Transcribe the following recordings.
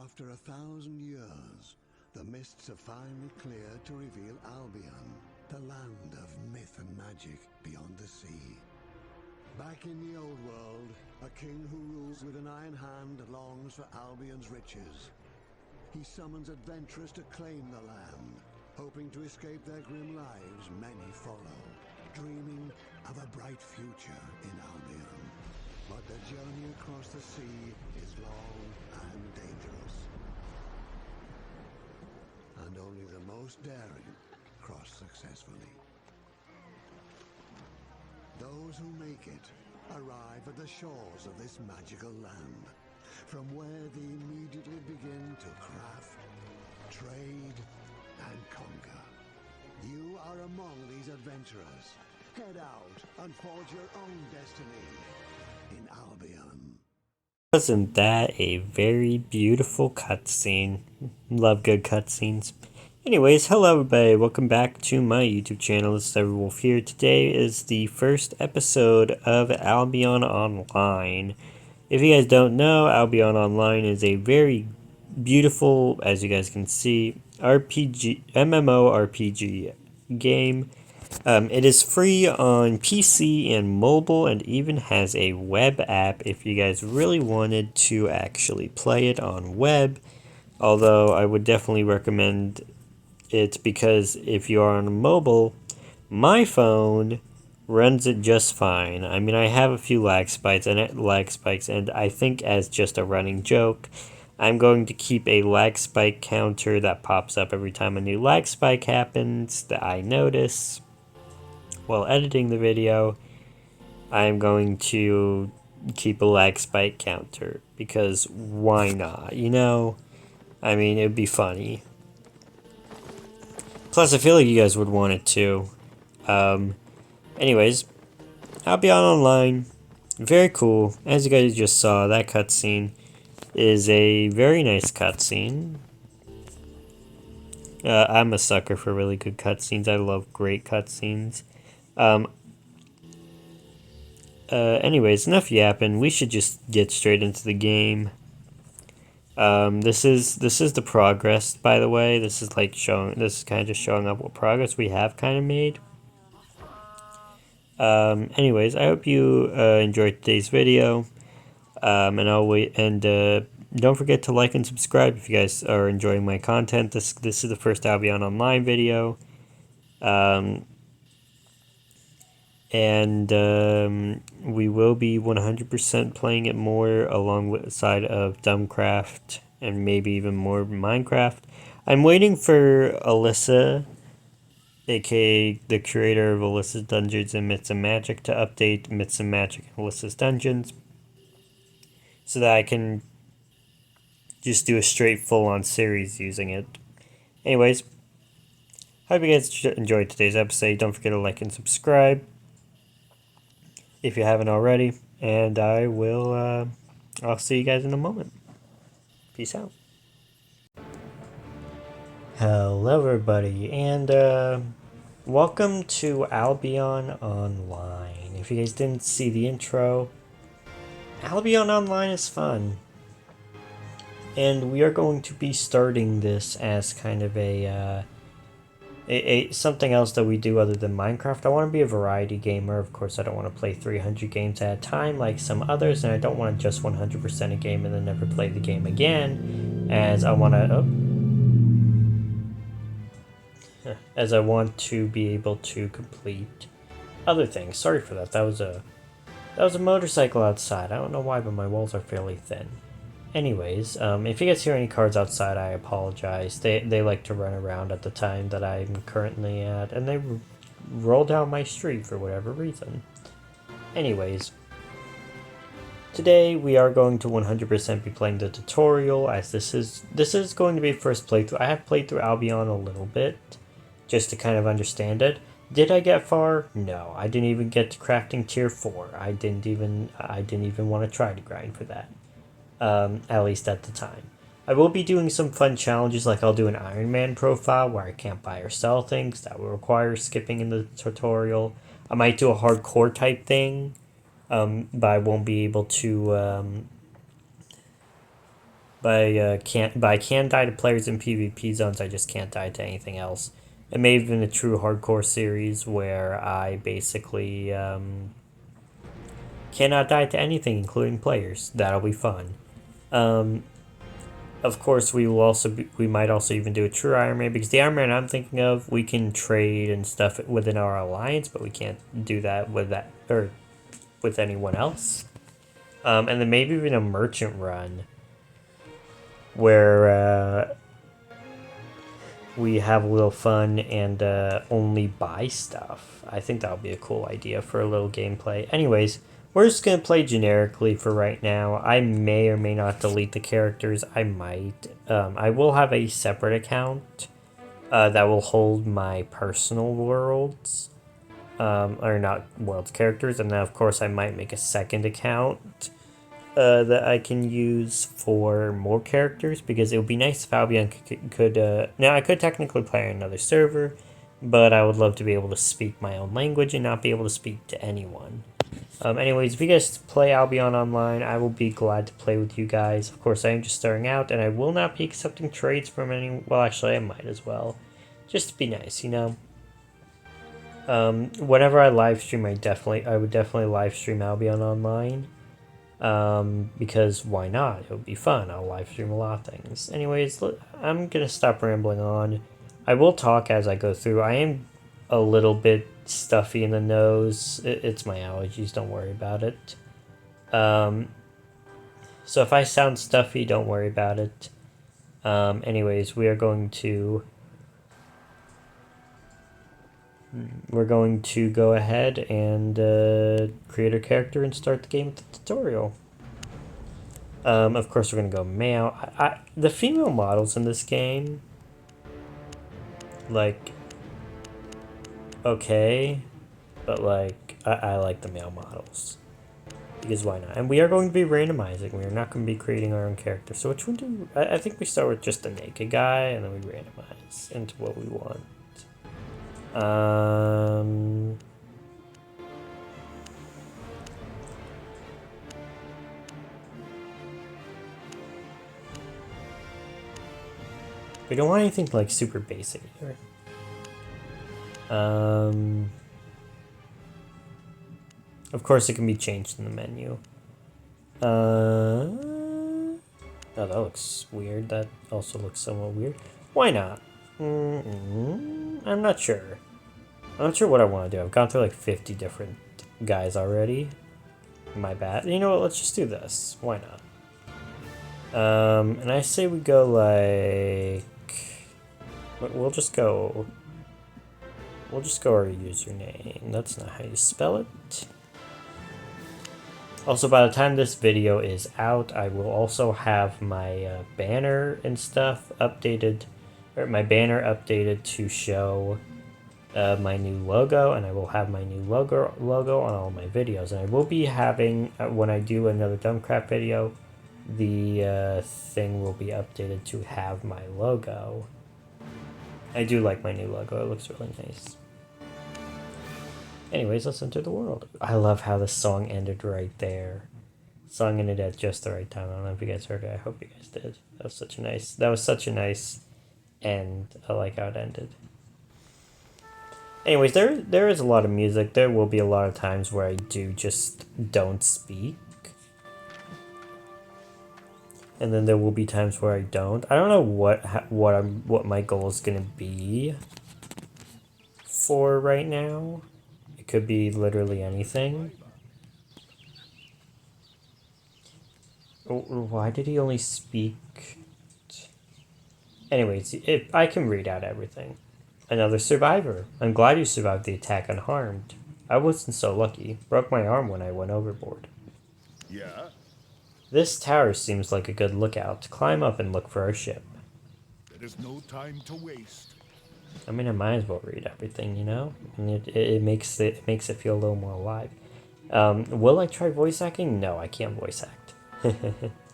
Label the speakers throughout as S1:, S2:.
S1: After 1,000 years, the mists have finally cleared to reveal Albion, the land of myth and magic beyond the sea. Back in the old world, a king who rules with an iron hand longs for Albion's riches. He summons adventurers to claim the land. Hoping to escape their grim lives, many follow, dreaming of a bright future in Albion. But the journey across the sea is long and dangerous. And only the most daring cross successfully. Those who make it arrive at the shores of this magical land, from where they immediately begin to craft, trade, and conquer. You are among these adventurers. Head out and forge your own destiny in Albion.
S2: Wasn't that a very beautiful cutscene? Love good cutscenes. Anyways, hello everybody, welcome back to my YouTube channel. This is Everwolf here. Today is the first episode of Albion Online. If you guys don't know, Albion Online is a very beautiful, as you guys can see, MMORPG game. It is free on PC and mobile, and even has a web app if you guys really wanted to actually play it on web. Although I would definitely recommend it, because if you are on mobile, my phone runs it just fine. I mean, I have a few lag spikes, and I think, as just a running joke, I'm going to keep a lag spike counter that pops up every time a new lag spike happens that I notice while editing the video. I'm going to keep a lag spike counter, because why not, you know? I mean, it'd be funny. Plus, I feel like you guys would want it too. Anyways, Albion Online, very cool. As you guys just saw, that cutscene is a very nice cutscene. I'm a sucker for really good cutscenes. I love great cutscenes. Anyways, enough yapping. We should just get straight into the game. This is the progress, by the way. This is kind of just showing up what progress we have kind of made. Anyways, I hope you enjoyed today's video. Don't forget to like and subscribe if you guys are enjoying my content. This is the first Albion Online video. We will be 100% playing it more alongside of Dumbcraft and maybe even more Minecraft. I'm waiting for Alyssa, aka the creator of Alyssa's Dungeons and Myths and Magic, to update Myths and Magic and Alyssa's Dungeons, so that I can just do a straight full-on series using it. Anyways, hope you guys enjoyed today's episode. Don't forget to like and subscribe if you haven't already, and I'll see you guys in a moment. Peace out. Hello everybody, and welcome to Albion Online. If you guys didn't see the intro, Albion Online is fun, and we are going to be starting this as kind of a something else that we do other than Minecraft. I want to be a variety gamer. Of course, I don't want to play 300 games at a time like some others, and I don't want to just 100% a game and then never play the game again, as I want to be able to complete other things. Sorry for that. That was a motorcycle outside. I don't know why, but my walls are fairly thin. Anyways, if you guys hear any cars outside, I apologize. They like to run around at the time that I'm currently at, and they roll down my street for whatever reason. Anyways, today we are going to 100% be playing the tutorial, as this is going to be first playthrough. I have played through Albion a little bit, just to kind of understand it. Did I get far? No, I didn't even get to crafting tier 4. I didn't even want to try to grind for that. At least at the time. I will be doing some fun challenges, like I'll do an Iron Man profile where I can't buy or sell things. That will require skipping in the tutorial. I might do a hardcore type thing, but I won't be able to But I can die to players in PvP zones. I just can't die to anything else. It may have been a true hardcore series where I basically cannot die to anything, including players. That'll be fun. Of course, we might also even do a true Iron Man, because the Iron Man I'm thinking of, we can trade and stuff within our alliance, but we can't do that or with anyone else. And then maybe even a merchant run where we have a little fun and only buy stuff. I think that would be a cool idea for a little gameplay. Anyways, we're just going to play generically for right now. I may or may not delete the characters. I might. I will have a separate account that will hold my personal worlds. Or not worlds, characters. And then, of course, I might make a second account that I can use for more characters, because it would be nice if Albion could now I could technically play on another server, but I would love to be able to speak my own language and not be able to speak to anyone. Anyways, if you guys play Albion online, I will be glad to play with you guys. Of course, I am just starting out, and I will not be accepting trades from any. Well, actually, I might as well, just to be nice, you know. Whenever I live stream, I would definitely live stream Albion online. Because why not? It would be fun. I'll live stream a lot of things. Anyways, I'm gonna stop rambling on. I will talk as I go through. I am a little bit stuffy in the nose. It's my allergies, don't worry about it. So if I sound stuffy, don't worry about it. Anyways, we're going to go ahead and create a character and start the game with the tutorial. Of course, we're going to go male. The female models in this game, like, okay, but like, I like the male models, because why not? And we are going to be randomizing. We are not going to be creating our own character. So which one do I think we start with just the naked guy, and then we randomize into what we want. We don't want anything like super basic here. Of course, it can be changed in the menu. Oh, that looks weird. That also looks somewhat weird. Why not? I'm not sure. I'm not sure what I want to do. I've gone through like 50 different guys already. My bad. You know what? Let's just do this. Why not? And I say we go like... We'll just go our username. That's not how you spell it. Also, by the time this video is out, I will also have my banner and stuff updated, or my banner updated to show my new logo, and I will have my new logo on all my videos. And I will be having, when I do another Dumbcraft video, the thing will be updated to have my logo. I do like my new logo. It looks really nice. Anyways, let's enter the world. I love how the song ended right there. Song ended at just the right time. I don't know if you guys heard it. I hope you guys did. That was such a nice end. I like how it ended. Anyways, there is a lot of music. There will be a lot of times where I don't speak. And then there will be times where I don't. I don't know what my goal is gonna be for right now. It could be literally anything. Why did he only speak? Anyways, I can read out everything. Another survivor. I'm glad you survived the attack unharmed. I wasn't so lucky. Broke my arm when I went overboard.
S3: Yeah?
S2: This tower seems like a good lookout. Climb up and look for our ship.
S3: There is no time to waste.
S2: I mean, I might as well read everything, you know? And it makes it feel a little more alive. Will I try voice acting? No, I can't voice act.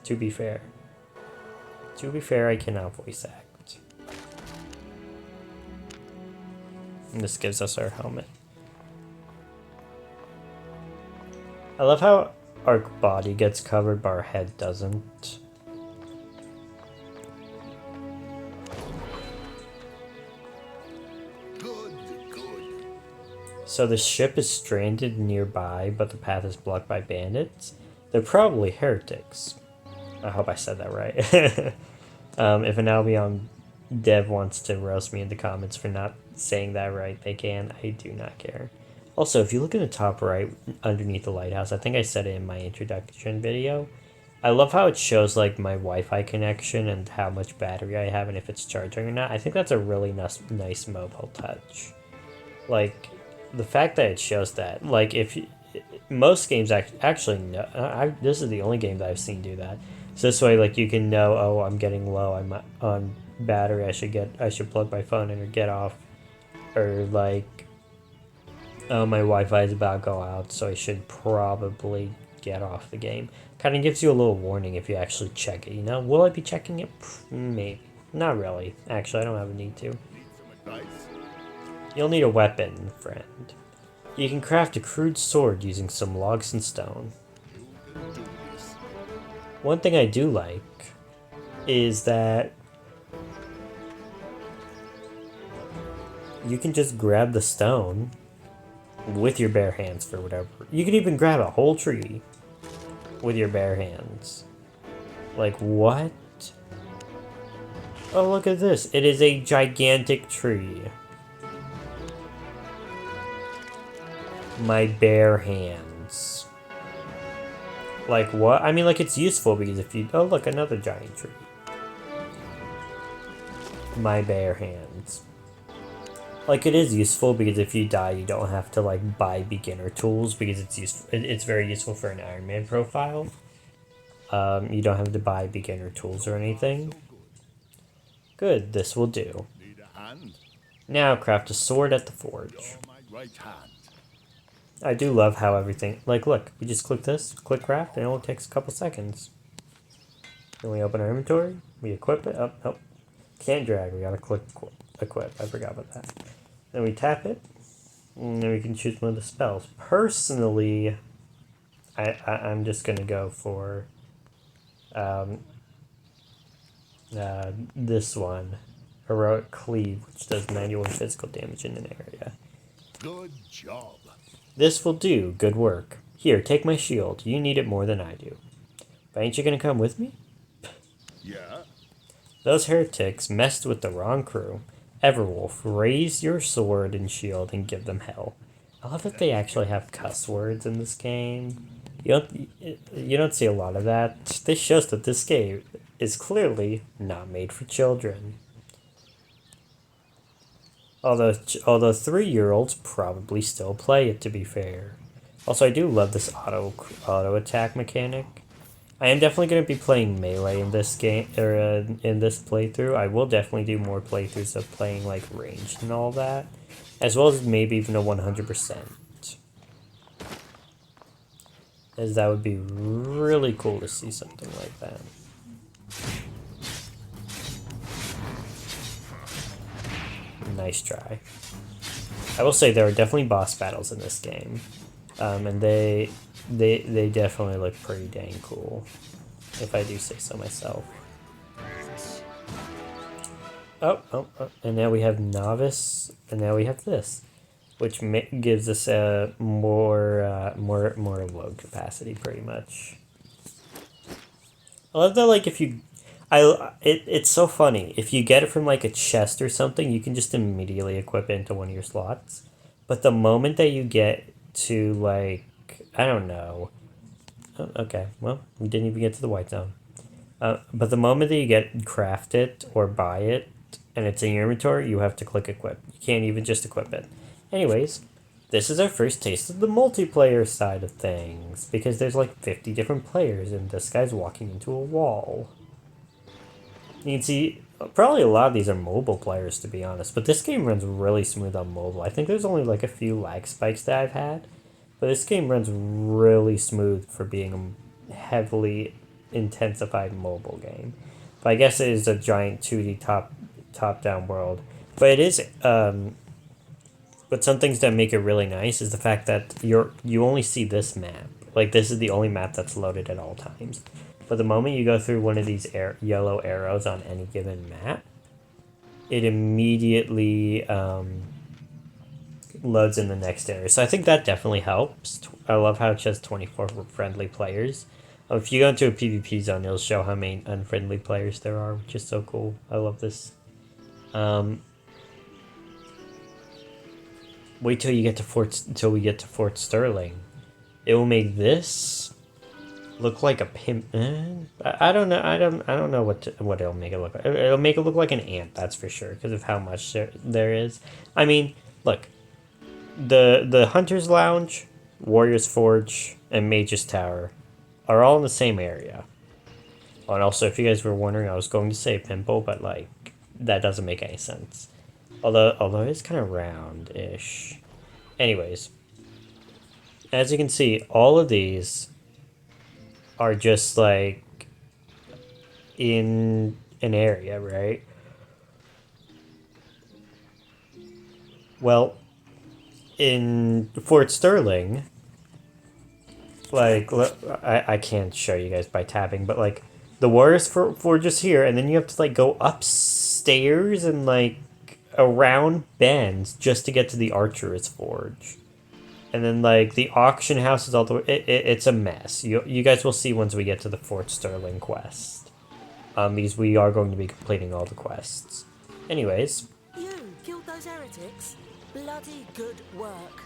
S2: To be fair. I cannot voice act. And this gives us our helmet. I love how our body gets covered, but our head doesn't. So the ship is stranded nearby, but the path is blocked by bandits. They're probably heretics. I hope I said that right. If an Albion dev wants to roast me in the comments for not saying that right, they can. I do not care. Also, if you look in the top right underneath the lighthouse, I think I said it in my introduction video. I love how it shows like my Wi-Fi connection and how much battery I have and if it's charging or not. I think that's a really nice mobile touch. Like, the fact that it shows that, like, if you, most games actually no, this is the only game that I've seen do that. So this way, like, you can know, oh, I'm getting low, I'm on battery, I should plug my phone in or get off, or like, oh, my Wi-Fi is about to go out, so I should probably get off the game. Kind of gives you a little warning if you actually check it, you know? Will I be checking it? Maybe. Not really. Actually, I don't have a need to. You'll need a weapon, friend. You can craft a crude sword using some logs and stone. One thing I do like is that you can just grab the stone with your bare hands for whatever. You can even grab a whole tree with your bare hands. Like, what? Oh, look at this. It is a gigantic tree. My bare hands. Like, what? I mean, like, it's useful because if you... Oh, look, another giant tree. My bare hands. Like, it is useful because if you die, you don't have to, like, buy beginner tools because it's useful. It's very useful for an Iron Man profile. You don't have to buy beginner tools or anything. Good, this will do. Now craft a sword at the forge. I do love how everything... Like, look, we just click this, click craft, and it only takes a couple seconds. Then we open our inventory, we equip it. Oh, nope. Can't drag, we gotta click equip. I forgot about that. Then we tap it, and then we can choose one of the spells. Personally, I'm just gonna go for this one, Heroic Cleave, which does 91 physical damage in an area.
S3: Good job.
S2: This will do. Good work. Here, take my shield. You need it more than I do. But ain't you gonna come with me?
S3: Yeah.
S2: Those heretics messed with the wrong crew. Everwolf, raise your sword and shield and give them hell. I love that they actually have cuss words in this game. You don't see a lot of that. This shows that this game is clearly not made for children. Although 3-year-olds probably still play it, to be fair. Also, I do love this auto attack mechanic. I am definitely going to be playing melee in this game, or in this playthrough. I will definitely do more playthroughs of playing like ranged and all that, as well as maybe even a 100%. As that would be really cool to see something like that. Nice try. I will say there are definitely boss battles in this game, and they definitely look pretty dang cool, if I do say so myself. Oh, and now we have Novice, and now we have this, which gives us a more load capacity, pretty much. I love that, like, if you... it's so funny. If you get it from, like, a chest or something, you can just immediately equip it into one of your slots. But the moment that you get to, like... I don't know. Oh, okay, well, we didn't even get to the white zone. But the moment that you craft it or buy it, and it's in your inventory, you have to click equip. You can't even just equip it. Anyways, this is our first taste of the multiplayer side of things, because there's like 50 different players, and this guy's walking into a wall. You can see, probably a lot of these are mobile players, to be honest, but this game runs really smooth on mobile. I think there's only like a few lag spikes that I've had, but this game runs really smooth for being a heavily intensified mobile game. But I guess it is a giant 2D top-down world. But it is, but some things that make it really nice is the fact that you only see this map. Like, this is the only map that's loaded at all times. But the moment you go through one of these yellow arrows on any given map, it immediately loads in the next area. So I think that definitely helps. I love how it shows 24 friendly players. If you go into a PvP zone, it'll show how many unfriendly players there are, which is so cool. I love this. Wait till we get to Fort Sterling. It will make this look like a pimp. I don't know. I don't know what it'll make it look like. It'll make it look like an ant. That's for sure, because of how much there is. I mean, look, the Hunter's Lounge, Warrior's Forge, and Mage's Tower are all in the same area. Oh, and also, if you guys were wondering, I was going to say pimple, but like that doesn't make any sense. Although it's kind of round-ish. Anyways, as you can see, all of these are just like in an area, right? Well, in Fort Sterling, like, I can't show you guys by tapping, but like the Warriors Forge is here, and then you have to like go upstairs and like around bends just to get to the Archer's Forge. And then, like, the auction house is all the way... It's a mess. You guys will see once we get to the Fort Sterling quest. Because we are going to be completing all the quests. Anyways.
S4: You killed those heretics? Bloody good work.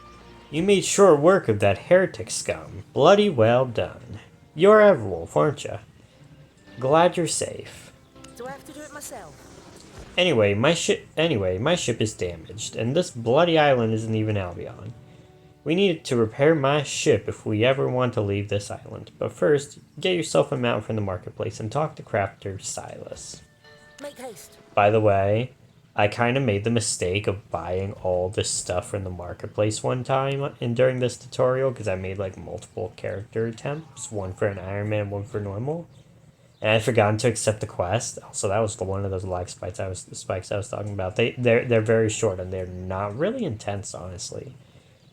S2: You made short work of that heretic scum. Bloody well done. You're Everwolf, aren't you? Glad you're safe.
S4: Do I have to do it myself?
S2: Anyway, my ship is damaged, and this bloody island isn't even Albion. We need to repair my ship if we ever want to leave this island. But first, get yourself a mount from the marketplace and talk to crafter Silas.
S4: Make haste.
S2: By the way, I kind of made the mistake of buying all this stuff from the marketplace one time during this tutorial, because I made like multiple character attempts, one for an Iron Man, one for normal. And I forgot to accept the quest. Also, that was one of those lag spikes I was talking about. They're very short and they're not really intense, honestly.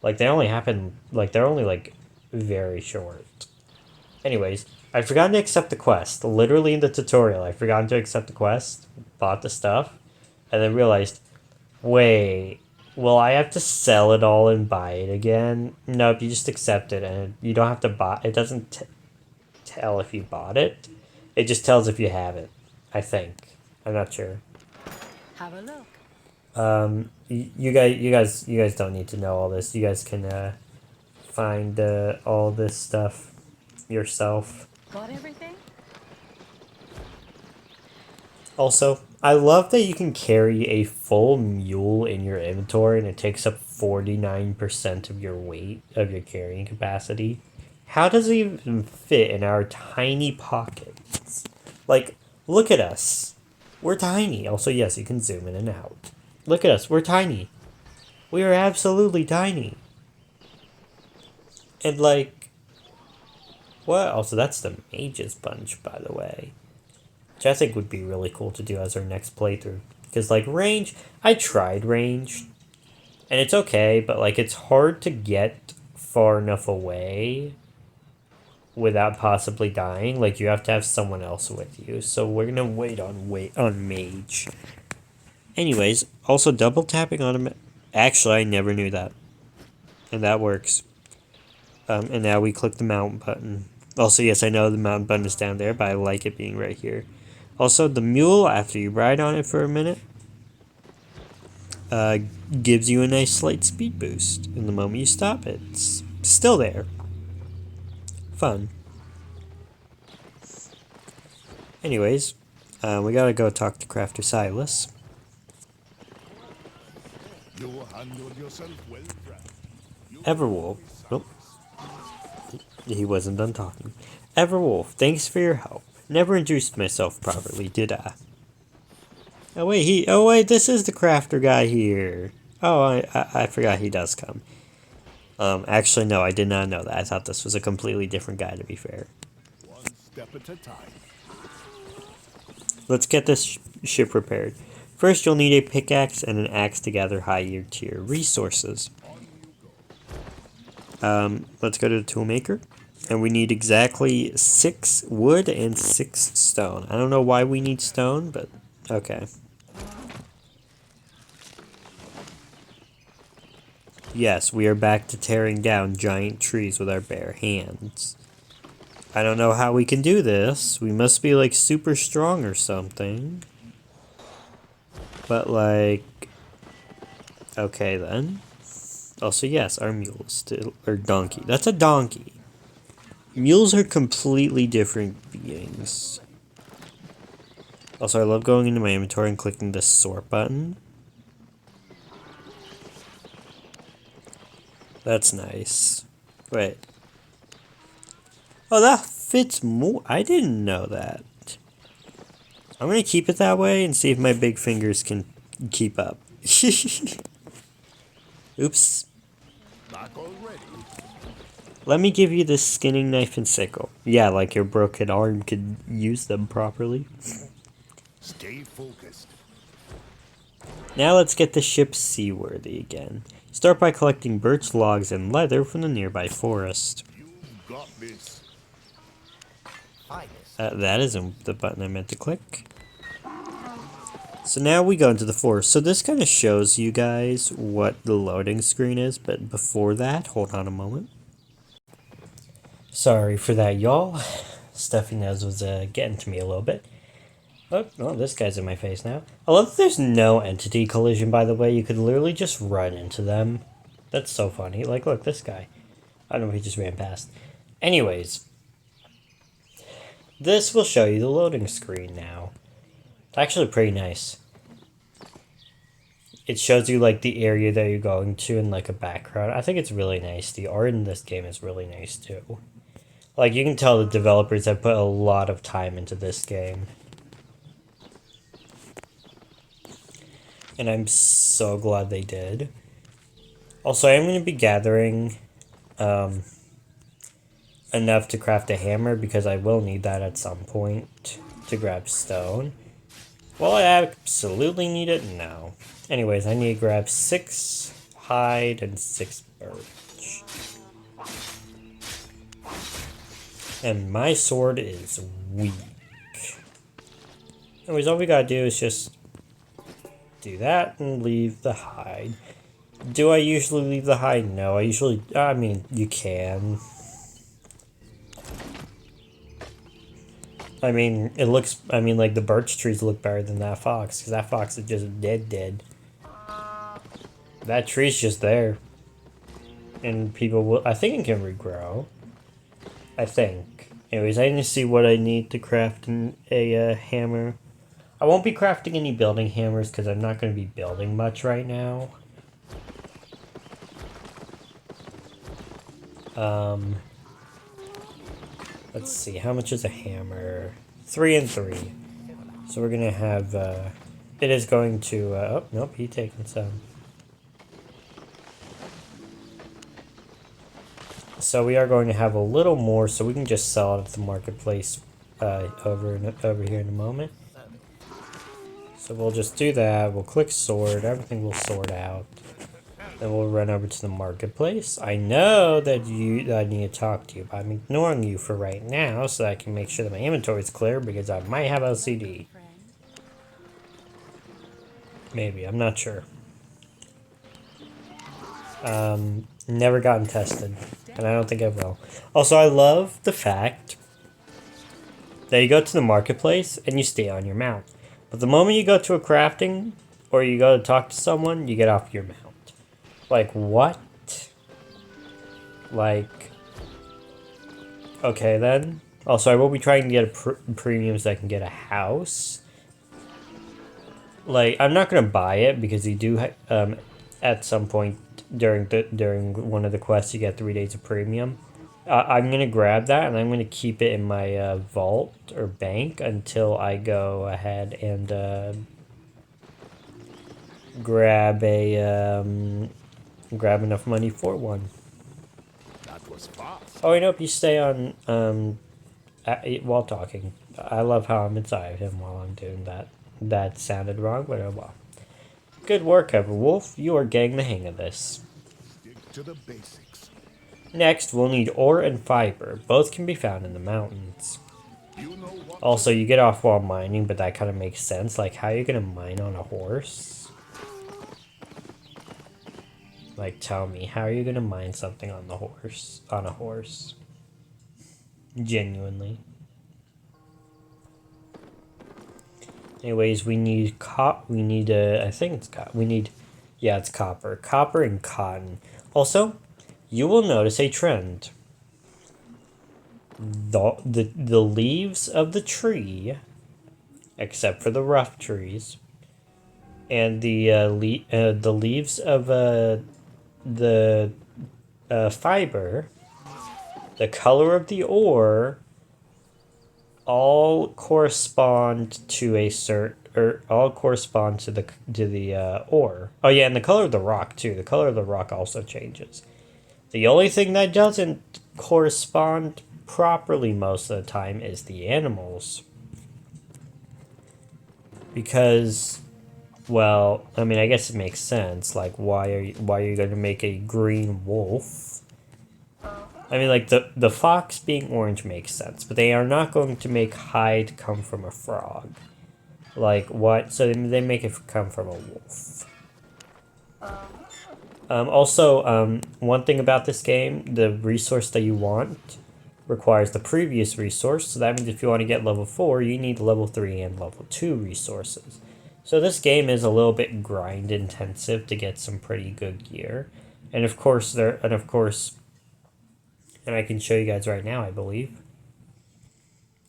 S2: Like, they only happen, like, they're only, like, very short. Anyways, I forgot to accept the quest. Literally in the tutorial, I forgot to accept the quest, bought the stuff, and then realized, wait, will I have to sell it all and buy it again? Nope, you just accept it, and you don't have to buy it. Doesn't tell if you bought it. It just tells if you have it, I think. I'm not sure.
S4: Have a look.
S2: You guys don't need to know all this. You guys can find all this stuff yourself.
S4: Got everything?
S2: Also, I love that you can carry a full mule in your inventory and it takes up 49% of your weight, of your carrying capacity. How does it even fit in our tiny pockets? Like, look at us. We're tiny. Also, yes, you can zoom in and out. Look at us. We're tiny. We are absolutely tiny. And, like, what? Also, that's the Mage's Bunch, by the way. Which I think would be really cool to do as our next playthrough. Because, like, range, I tried range. And it's okay, but, like, it's hard to get far enough away without possibly dying. Like, you have to have someone else with you. So we're gonna wait on Mage. Anyways, also double tapping on him. Actually, I never knew that. And that works. And now we click the mount button. Also, yes, I know the mount button is down there, but I like it being right here. Also, the mule, after you ride on it for a minute, gives you a nice slight speed boost. And the moment you stop, it's still there. Fun. Anyways, we gotta go talk to Crafter Silas.
S3: You handled yourself well, friend.
S2: Everwolf. Nope. He wasn't done talking. Everwolf, thanks for your help. Never introduced myself properly, did I? Oh wait, this is the crafter guy here. Oh, I forgot he does come. Actually, no, I did not know that. I thought this was a completely different guy, to be fair.
S3: One step at a time.
S2: Let's get this ship repaired. First, you'll need a pickaxe and an axe to gather higher tier resources. Let's go to the toolmaker. And we need exactly 6 wood and 6 stone. I don't know why we need stone, but okay. Yes, we are back to tearing down giant trees with our bare hands. I don't know how we can do this. We must be like super strong or something. But like... Okay then. Also yes, our mule is still... Or donkey. That's a donkey. Mules are completely different beings. Also I love going into my inventory and clicking the sort button. That's nice. Wait. Oh, that fits more. I didn't know that. I'm gonna keep it that way and see if my big fingers can keep up. Oops.
S3: Back already.
S2: Let me give you this skinning knife and sickle. Yeah, like your broken arm could use them properly.
S3: Stay focused.
S2: Now let's get the ship seaworthy again. Start by collecting birch logs and leather from the nearby forest.
S3: You've got this.
S2: That isn't the button I meant to click. So now we go into the forest. So this kind of shows you guys what the loading screen is, but before that, hold on a moment. Sorry for that, y'all. Stuffy nose was getting to me a little bit. Oh, this guy's in my face now. I love that there's no entity collision, by the way. You could literally just run into them. That's so funny. Like, look, this guy. I don't know if he just ran past. Anyways. This will show you the loading screen now. It's actually pretty nice. It shows you, like, the area that you're going to in, like, a background. I think it's really nice. The art in this game is really nice, too. Like, you can tell the developers have put a lot of time into this game. And I'm so glad they did. Also, I am going to be gathering enough to craft a hammer because I will need that at some point to grab stone. Will I absolutely need it? No. Anyways, I need to grab 6 hide and 6 birch. And my sword is weak. Anyways, all we gotta do is just do that and leave the hide. Do I usually leave the hide? No, I mean, you can. I mean, like the birch trees look better than that fox, because that fox is just dead. That tree's just there. And people will, I think it can regrow. I think. Anyways, I need to see what I need to craft a hammer. I won't be crafting any building hammers, because I'm not going to be building much right now. Let's see, how much is a hammer? 3 and 3. So we're gonna have, it is going to, oh, nope, he's taking some. So we are going to have a little more, so we can just sell it at the marketplace, over here in a moment. So we'll just do that, we'll click sort, everything will sort out. Then we'll run over to the marketplace. I know that I need to talk to you, but I'm ignoring you for right now so that I can make sure that my inventory is clear because I might have LCD. Maybe, I'm not sure. Never gotten tested, and I don't think I will. Also, I love the fact that you go to the marketplace and you stay on your mount. But the moment you go to a crafting or you go to talk to someone, you get off your mount. Like, what? Like, okay then. Also, I will be trying to get a premium so I can get a house. Like, I'm not going to buy it because you do, at some point during one of the quests, you get 3 days of premium. I'm going to grab that and I'm going to keep it in my vault or bank until I go ahead and grab enough money for one.
S3: That was fast.
S2: Oh, I nope, you stay on while talking. I love how I'm inside of him while I'm doing that. That sounded wrong, but oh well. Good work, Everwolf. You are getting the hang of this.
S3: Stick to the basics.
S2: Next, we'll need ore and fiber. Both can be found in the mountains.
S3: You know what?
S2: Also, you get off while mining, but that kind of makes sense. Like, how are you going to mine on a horse? Like, tell me, how are you gonna mine something on a horse? Genuinely. Anyways, we need I think it's it's copper. Copper and cotton. Also, you will notice a trend. The leaves of the tree, except for the rough trees, and the leaves of the fiber, the color of the ore, all correspond to the ore. Oh yeah, and the color of the rock too. The color of the rock also changes. The only thing that doesn't correspond properly most of the time is the animals. Because, well, I mean, I guess it makes sense. Like, why are you going to make a green wolf? I mean, like, the fox being orange makes sense, but they are not going to make hide come from a frog. Like, what? So they make it come from a wolf. Also, one thing about this game, the resource that you want requires the previous resource. So that means if you want to get level 4, you need level 3 and level 2 resources. So this game is a little bit grind intensive to get some pretty good gear. And of course, and I can show you guys right now, I believe,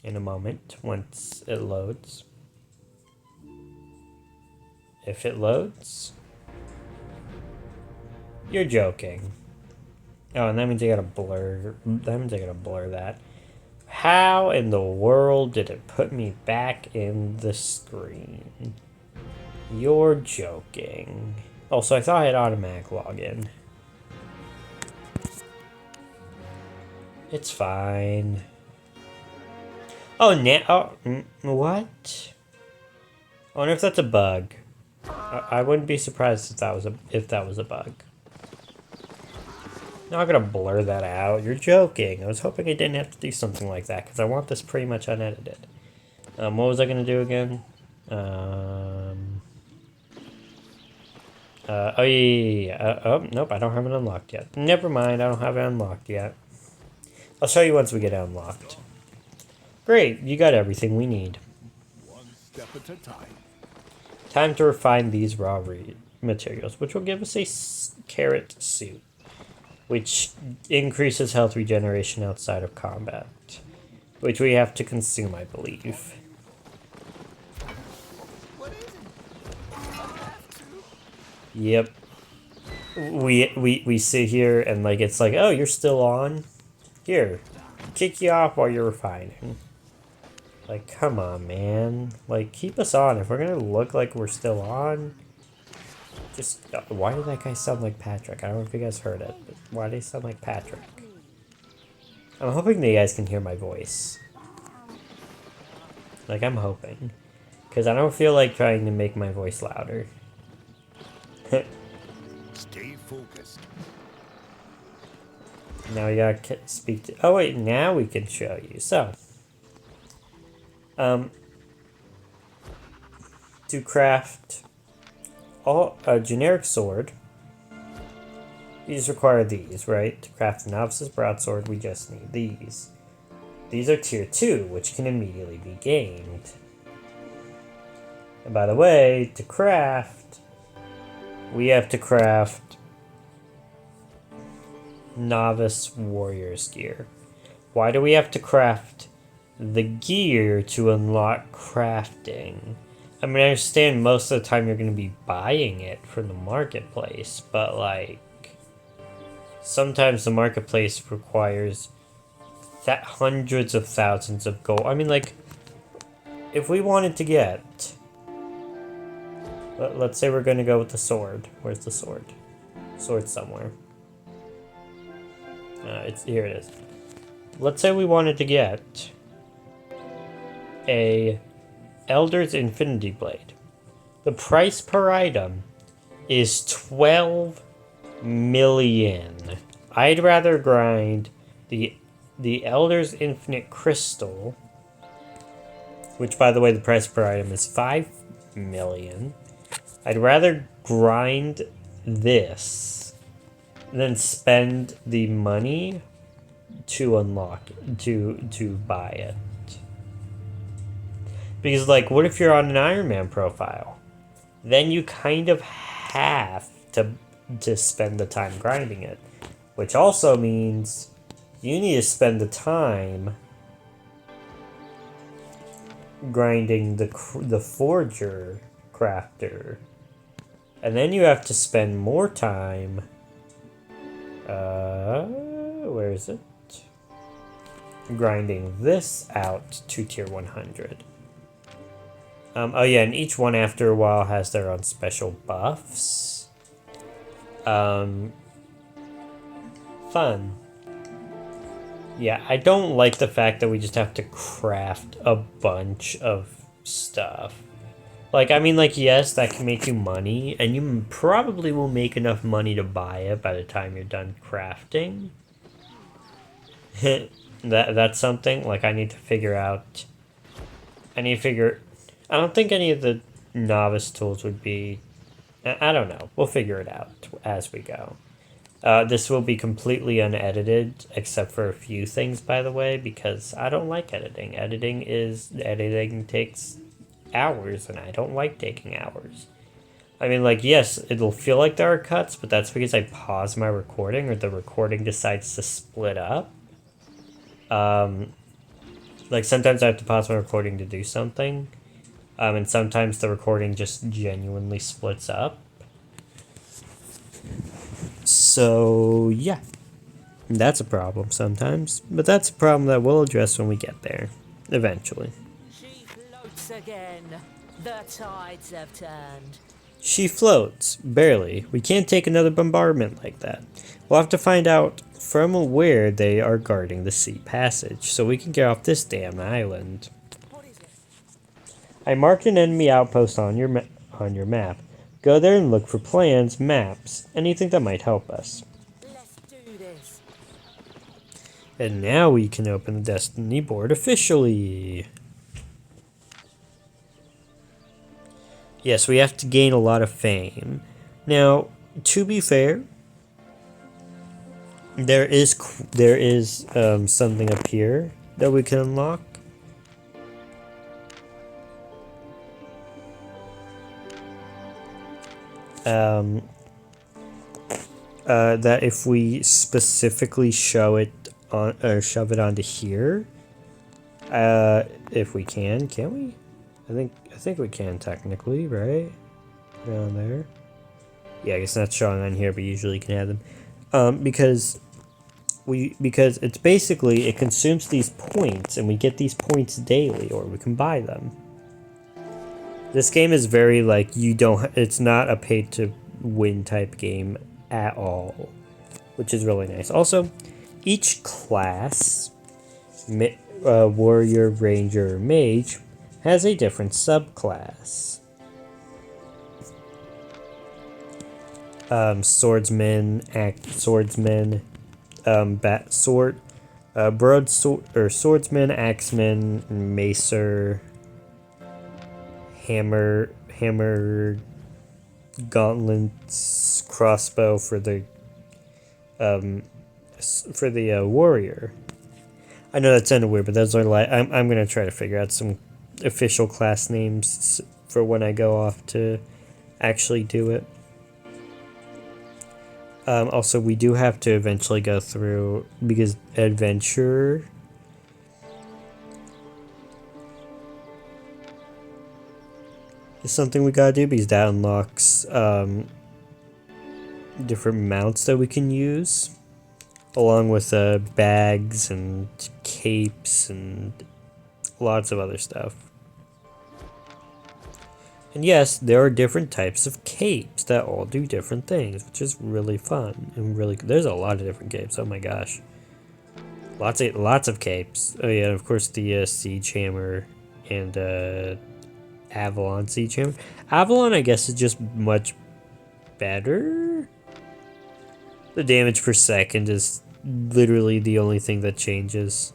S2: in a moment, once it loads. If it loads. You're joking. Oh, and that means I gotta blur. That means I gotta blur that. How in the world did it put me back in the screen? You're joking. Also, I thought I had automatic login. It's fine. Oh, what? I wonder if that's a bug. I wouldn't be surprised if that was a bug. Not gonna blur that out. You're joking. I was hoping I didn't have to do something like that because I want this pretty much unedited. What was I gonna do again? Oh yeah. Oh nope, I don't have it unlocked yet. Never mind, I don't have it unlocked yet. I'll show you once we get it unlocked. Great, you got everything we need.
S3: One step at a time.
S2: Time to refine these raw materials, which will give us a carrot suit, which increases health regeneration outside of combat, which we have to consume, I believe. Yep. We sit here and like it's like, oh, you're still on? Here, kick you off while you're refining. Like, come on, man. Like, keep us on. If we're gonna look like we're still on, just why did that guy sound like Patrick? I don't know if you guys heard it, but why did he sound like Patrick? I'm hoping that you guys can hear my voice. Like, I'm hoping. Because I don't feel like trying to make my voice louder.
S3: Stay focused.
S2: Now we gotta speak to... Oh, wait, now we can show you. So, to craft a generic sword, you just require these, right? To craft a novice's broadsword, we just need these. These are tier 2, which can immediately be gained. And by the way, to craft, we have to craft novice warrior's gear. Why do we have to craft the gear to unlock crafting? I mean, I understand most of the time you're going to be buying it from the marketplace, but like, sometimes the marketplace requires hundreds of thousands of gold. I mean, like, if we wanted to get, let's say we're going to go with the sword. Where's the sword? Sword's somewhere. Here it is. Let's say we wanted to get a Elder's Infinity Blade. The price per item is 12 million. I'd rather grind the Elder's Infinite Crystal, which, by the way, the price per item is 5 million. I'd rather grind this then spend the money to unlock to buy it. Because like, what if you're on an Iron Man profile? Then you kind of have to spend the time grinding it, which also means you need to spend the time grinding the forger crafter, and then you have to spend more time. Where is it? Grinding this out to tier 100. Oh yeah, and each one after a while has their own special buffs. Fun. Yeah, I don't like the fact that we just have to craft a bunch of stuff. Like, I mean, like, yes, that can make you money, and you probably will make enough money to buy it by the time you're done crafting. That's something, like, I need to figure out. I don't think any of the novice tools would be. I don't know. We'll figure it out as we go. This will be completely unedited, except for a few things, by the way, because I don't like editing. Editing takes hours, and I don't like taking hours. I mean, like, yes, it'll feel like there are cuts, but that's because I pause my recording, or the recording decides to split up. Like, sometimes I have to pause my recording to do something, and sometimes the recording just genuinely splits up. So, yeah. That's a problem sometimes, but that's a problem that we'll address when we get there, eventually.
S4: She floats again. The tides have turned.
S2: She floats, barely. We can't take another bombardment like that. We'll have to find out from where they are guarding the sea passage, so we can get off this damn island.
S4: What is it?
S2: I marked an enemy outpost on your map. Go there and look for plans, maps, anything that might help us.
S4: Let's do this.
S2: And now we can open the Destiny board officially. Yes, we have to gain a lot of fame. Now, to be fair, there is something up here that we can unlock. That if we specifically show it on or shove it onto here, if we can we? I think we can technically, right? Down there. Yeah, I guess not showing on here, but usually you can have them. Because it's basically it consumes these points, and we get these points daily, or we can buy them. This game is very like it's not a pay to win type game at all, which is really nice. Also, each class, warrior, ranger, or mage, has a different subclass. Swordsman, swordsman, axeman, macer, hammer, gauntlets, crossbow for the warrior. I know that sounded weird, but those are like I'm gonna try to figure out some official class names for when I go off to actually do it. Also, we do have to eventually go through, because adventure is something we gotta do, because that unlocks different mounts that we can use, along with bags and capes and lots of other stuff. And yes, there are different types of capes that all do different things, which is really fun and really. There's a lot of different capes. Oh my gosh, lots of capes. Oh yeah, and of course the siege hammer and Avalon siege hammer. Avalon, I guess, is just much better. The damage per second is literally the only thing that changes.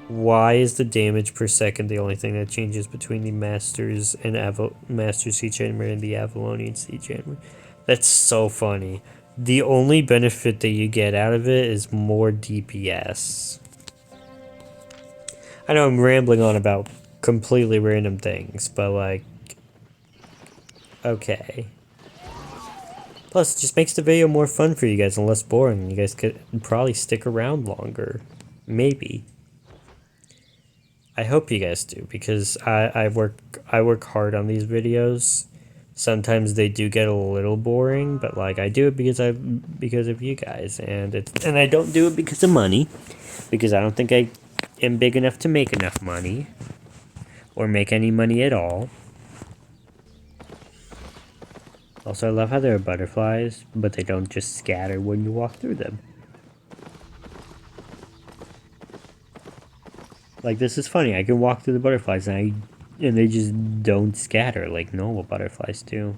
S2: Why is the damage per second the only thing that changes between the Masters and Master Siege Hammer and the Avalonian Siege Hammer? That's so funny. the only benefit that you get out of it is more DPS. I know I'm rambling on about completely random things, but like, okay. Plus, it just makes the video more fun for you guys and less boring. You guys could probably stick around longer. Maybe. I hope you guys do, because I work hard on these videos. Sometimes they do get a little boring, but like I do it because of you guys, and I don't do it because of money, because I don't think I am big enough to make enough money or make any money at all. Also, I love how there are butterflies, but they don't just scatter when you walk through them. Like, this is funny. I can walk through the butterflies and they just don't scatter like normal butterflies do.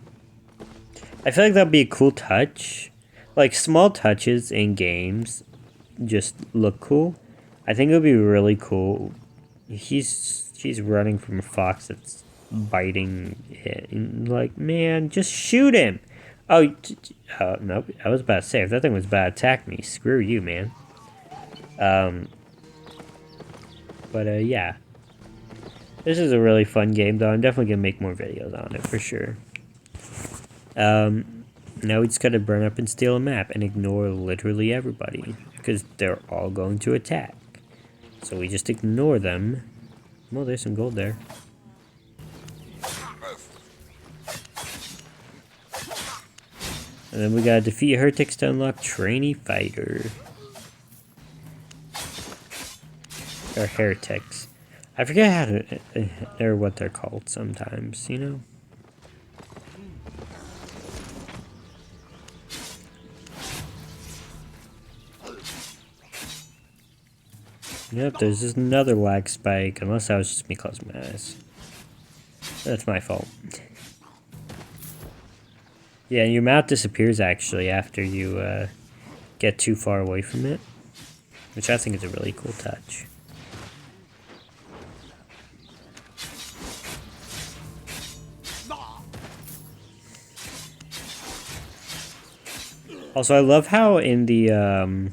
S2: I feel like that'd be a cool touch. Like, small touches in games just look cool. I think it would be really cool. She's running from a fox that's biting it. And like, man, just shoot him. Oh, no, I was about to say, if that thing was about to attack me, screw you, man. But yeah. This is a really fun game, though. I'm definitely going to make more videos on it, for sure. Now we just gotta burn up and steal a map and ignore literally everybody, because they're all going to attack. So we just ignore them. Well, there's some gold there. And then we gotta defeat heretics to unlock trainee fighter. Or heretics. I forget how to, or what they're called sometimes, you know? Yep, there's just another lag spike, unless that was just me closing my eyes. That's my fault. Yeah, your map disappears actually after you get too far away from it, which I think is a really cool touch. Also, I love how in the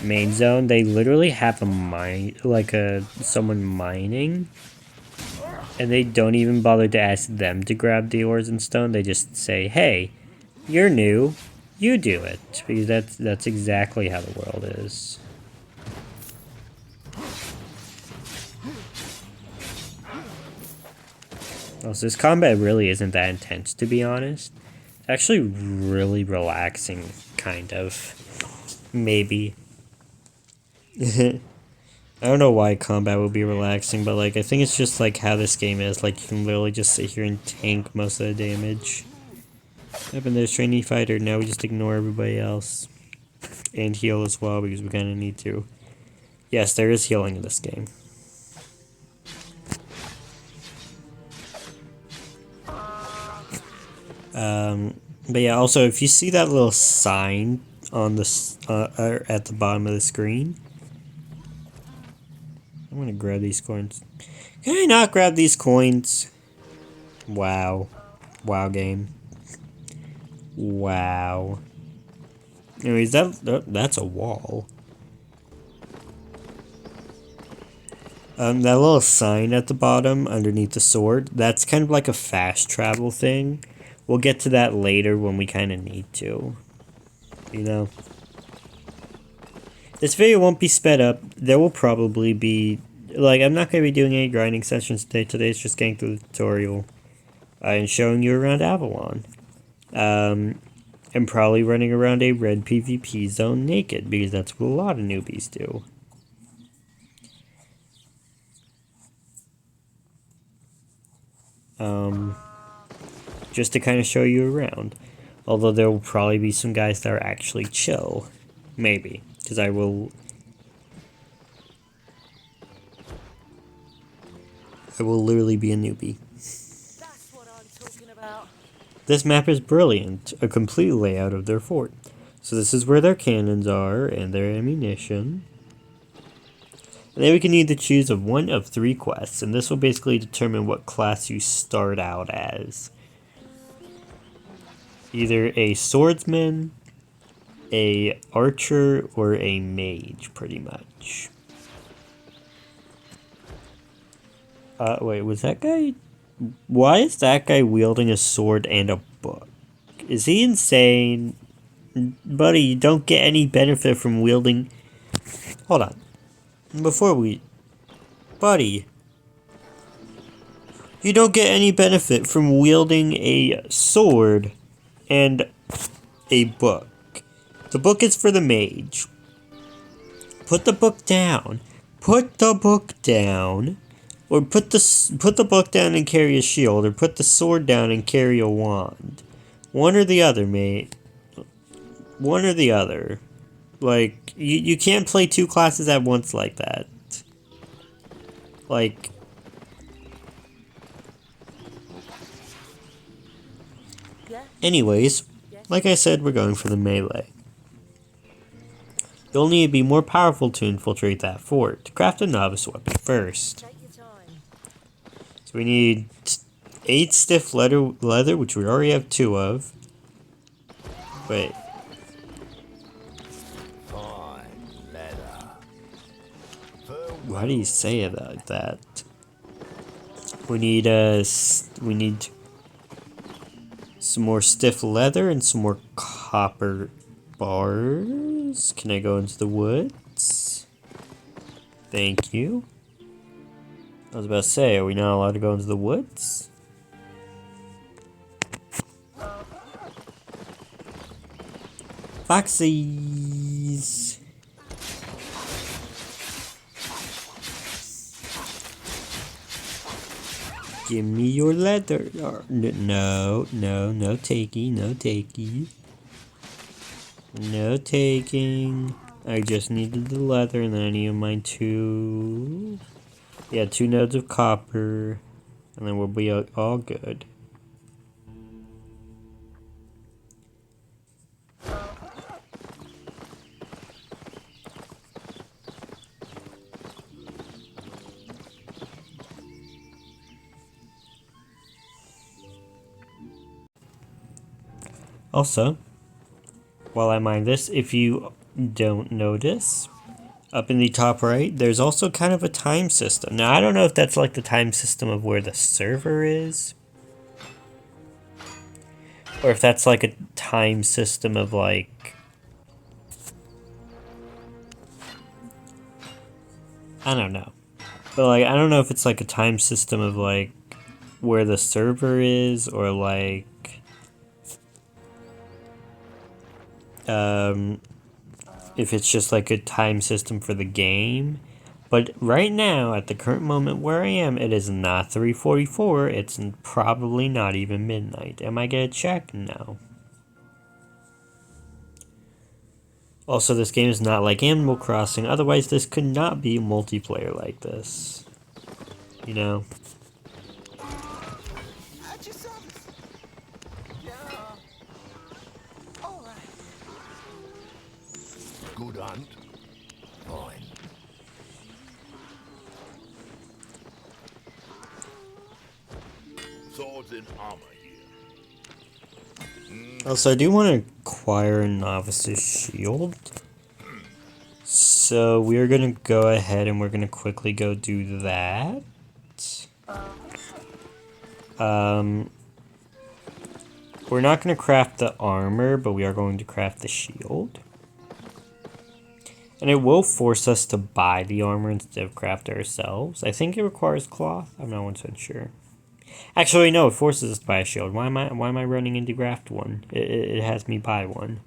S2: main zone they literally have a mine, like someone mining, and they don't even bother to ask them to grab the ores and stone. They just say, "Hey, you're new, you do it," because that's exactly how the world is. Also, this combat really isn't that intense, to be honest. It's actually really relaxing, kind of. Maybe. I don't know why combat would be relaxing, but like I think it's just like how this game is. Like you can literally just sit here and tank most of the damage. Yep, and there's trainee fighter. Now we just ignore everybody else. And heal as well, because we kind of need to. Yes, there is healing in this game. But yeah, also if you see that little sign on the at the bottom of the screen, I'm gonna grab these coins. Can I not grab these coins? Wow. Wow, game. Wow. Anyways, that's a wall. That little sign at the bottom underneath the sword, that's kind of like a fast travel thing. We'll get to that later when we kind of need to. You know? This video won't be sped up. There will probably be... Like, I'm not going to be doing any grinding sessions today. Today's just getting through the tutorial. And showing you around Avalon. And probably running around a red PvP zone naked, because that's what a lot of newbies do. Just to kind of show you around. Although there will probably be some guys that are actually chill. Maybe. Because I will literally be a newbie.
S4: That's what I'm talking about.
S2: This map is brilliant. A complete layout of their fort. So this is where their cannons are and their ammunition. And then we can either choose one of 3 quests. And this will basically determine what class you start out as. either a swordsman, a archer, or a mage, pretty much. Wait, was that guy... Why is that guy wielding a sword and a book? Is he insane? Buddy, you don't get any benefit from wielding... Hold on. Before we... Buddy. You don't get any benefit from wielding a sword and a book. The book is for the mage. Put the book down. Put the book down. Or put the book down and carry a shield. Or put the sword down and carry a wand. One or the other, mate. One or the other. Like, you can't play two classes at once like that. Like... Anyways, like I said, we're going for the melee. You'll need to be more powerful to infiltrate that fort. Craft a novice weapon first. So we need 8 stiff leather, which we already have 2 of. Wait. Why do you say it like that? We need some more stiff leather and some more copper bars. Can I go into the woods? Thank you. I was about to say, are we not allowed to go into the woods? Foxies! Give me your leather. No takey, no takey. No taking. I just needed the leather, and then I need mine 2... Yeah, 2 nodes of copper, and then we'll be all good. Also, while I mine this, if you don't notice, up in the top right, there's also kind of a time system. Now, I don't know if that's like the time system of where the server is, or if that's like a time system of like... I don't know. But like, I don't know if it's like a time system of like where the server is, or like... if it's just like a time system for the game. But right now, at the current moment where I am, it is not 3:44. It's probably not even midnight. Am I gonna check? No. Also, this game is not like Animal Crossing. Otherwise, this could not be multiplayer like this. You know?
S3: Good hunt. Fine. Swords and armor here.
S2: Also, I do want to acquire a novice's shield. So we're going to go ahead and we're going to quickly go do that. We're not going to craft the armor, but we are going to craft the shield. And it will force us to buy the armor instead of craft it ourselves. I think it requires cloth. I'm not 100% sure. Actually, no, it forces us to buy a shield. Why am I running into craft one? It has me buy one.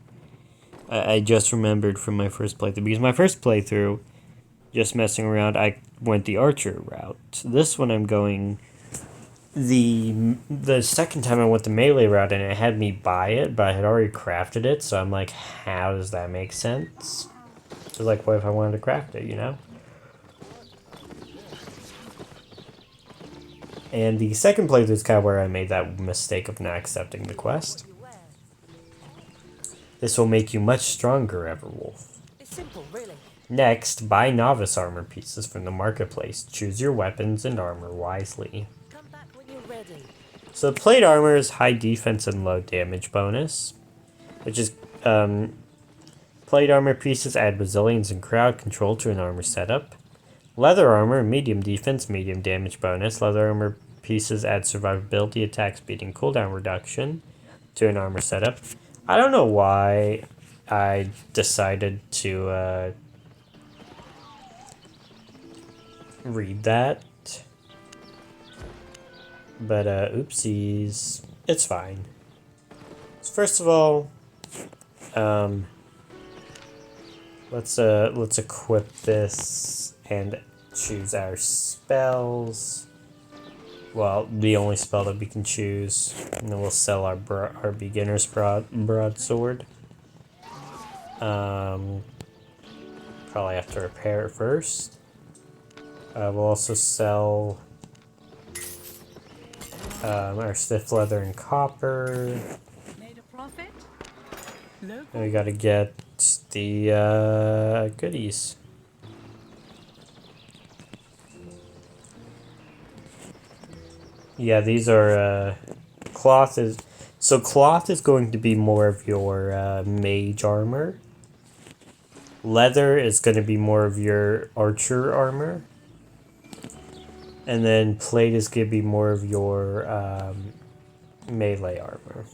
S2: I just remembered from my first playthrough. Because my first playthrough, just messing around, I went the archer route. This one I'm going... The second time I went the melee route and it had me buy it, but I had already crafted it. So I'm like, how does that make sense? So like, what if I wanted to craft it, you know? And the second playthrough is kind of where I made that mistake of not accepting the quest. This will make you much stronger, Everwolf.
S4: It's simple, really.
S2: Next, buy novice armor pieces from the marketplace. Choose your weapons and armor wisely.
S4: Come back when you're ready.
S2: So the plate armor is high defense and low damage bonus, which is plate armor pieces add resilience and crowd control to an armor setup. Leather armor, medium defense, medium damage bonus. Leather armor pieces add survivability, attack speed, and cooldown reduction to an armor setup. I don't know why I decided to read that. But oopsies. It's fine. So first of all, let's equip this and choose our spells. Well, the only spell that we can choose, and then we'll sell our beginner's broadsword. Probably have to repair it first. We'll also sell our stiff leather and copper.
S4: Made a profit?
S2: And we gotta get the goodies. Yeah, these are cloth is going to be more of your mage armor. Leather is going to be more of your archer armor. And then plate is going to be more of your melee armor.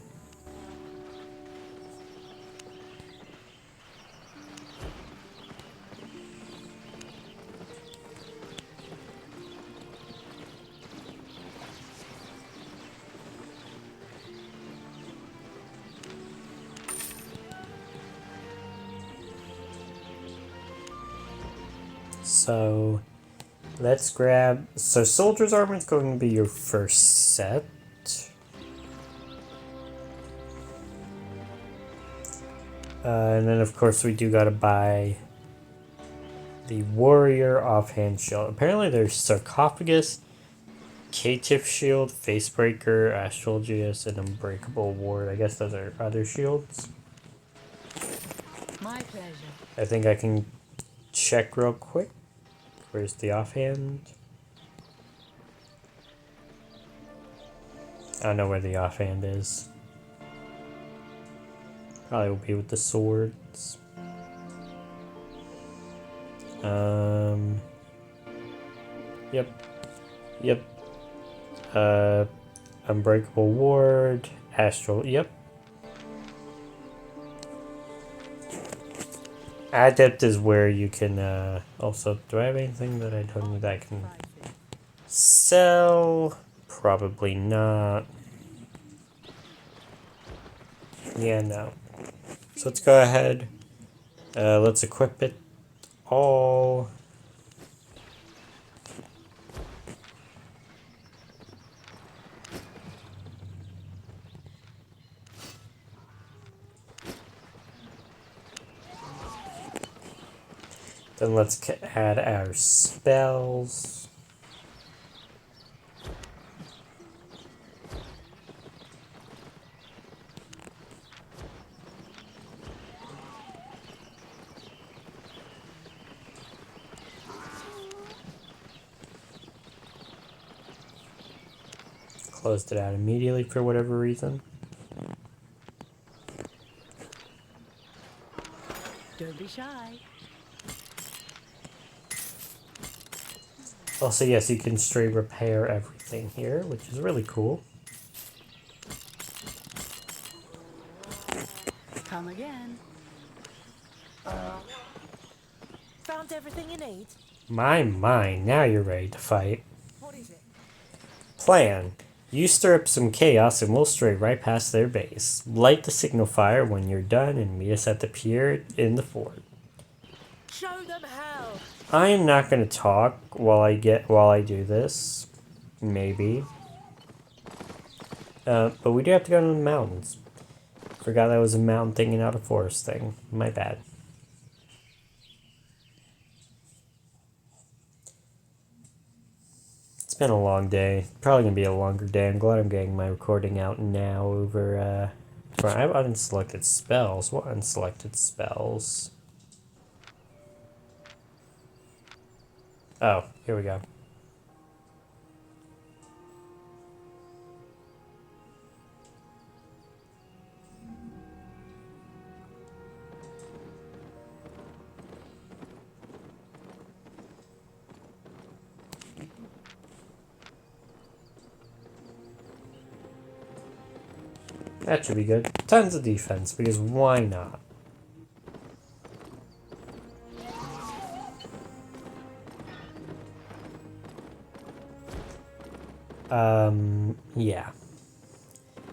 S2: So let's grab. So soldier's armor is going to be your first set. And then of course we do gotta buy the warrior offhand shield. Apparently there's sarcophagus, caitiff shield, facebreaker, astrologius, and unbreakable ward. I guess those are other shields.
S4: My pleasure.
S2: I think I can check real quick. Where's the offhand? I don't know where the offhand is. Probably will be with the swords. Yep. Unbreakable ward. Astral. Yep. Adept is where you can, also, do I have anything that I don't need that I can sell? Probably not. Yeah, no. So let's go ahead. Let's equip it all. Then let's add our spells. Closed it out immediately for whatever reason.
S4: Don't be shy.
S2: Also, yes, you can straight repair everything here, which is really cool.
S4: Come again. Found everything you need?
S2: My, now you're ready to fight.
S4: What is it?
S2: Plan. You stir up some chaos and we'll stray right past their base. Light the signal fire when you're done and meet us at the pier in the fort.
S4: Show them how.
S2: I am not going to talk while I do this. Maybe. But we do have to go to the mountains. Forgot that was a mountain thing and not a forest thing. My bad. It's been a long day. Probably going to be a longer day. I'm glad I'm getting my recording out now over, I have unselected spells. What unselected spells? Oh, here we go. That should be good. Tons of defense, because why not? Yeah.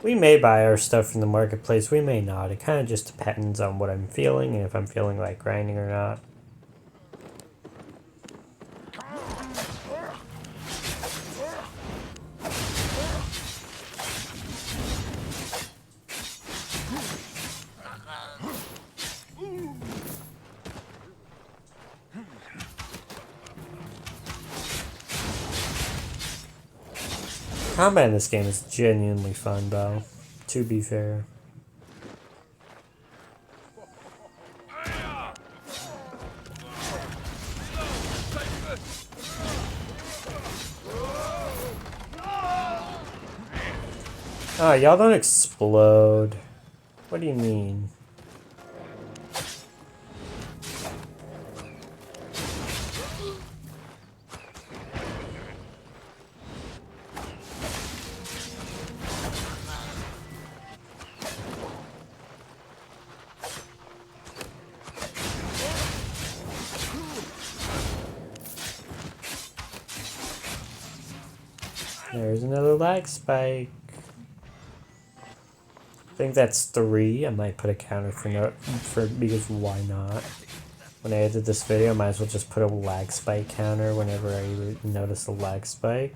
S2: We may buy our stuff from the marketplace, we may not. It kind of just depends on what I'm feeling and if I'm feeling like grinding or not. Combat in this game is genuinely fun, though, to be fair. Oh, y'all don't explode. What do you mean? There's another lag spike. I think that's 3. I might put a counter for because why not? When I edit this video, I might as well just put a lag spike counter whenever I notice a lag spike.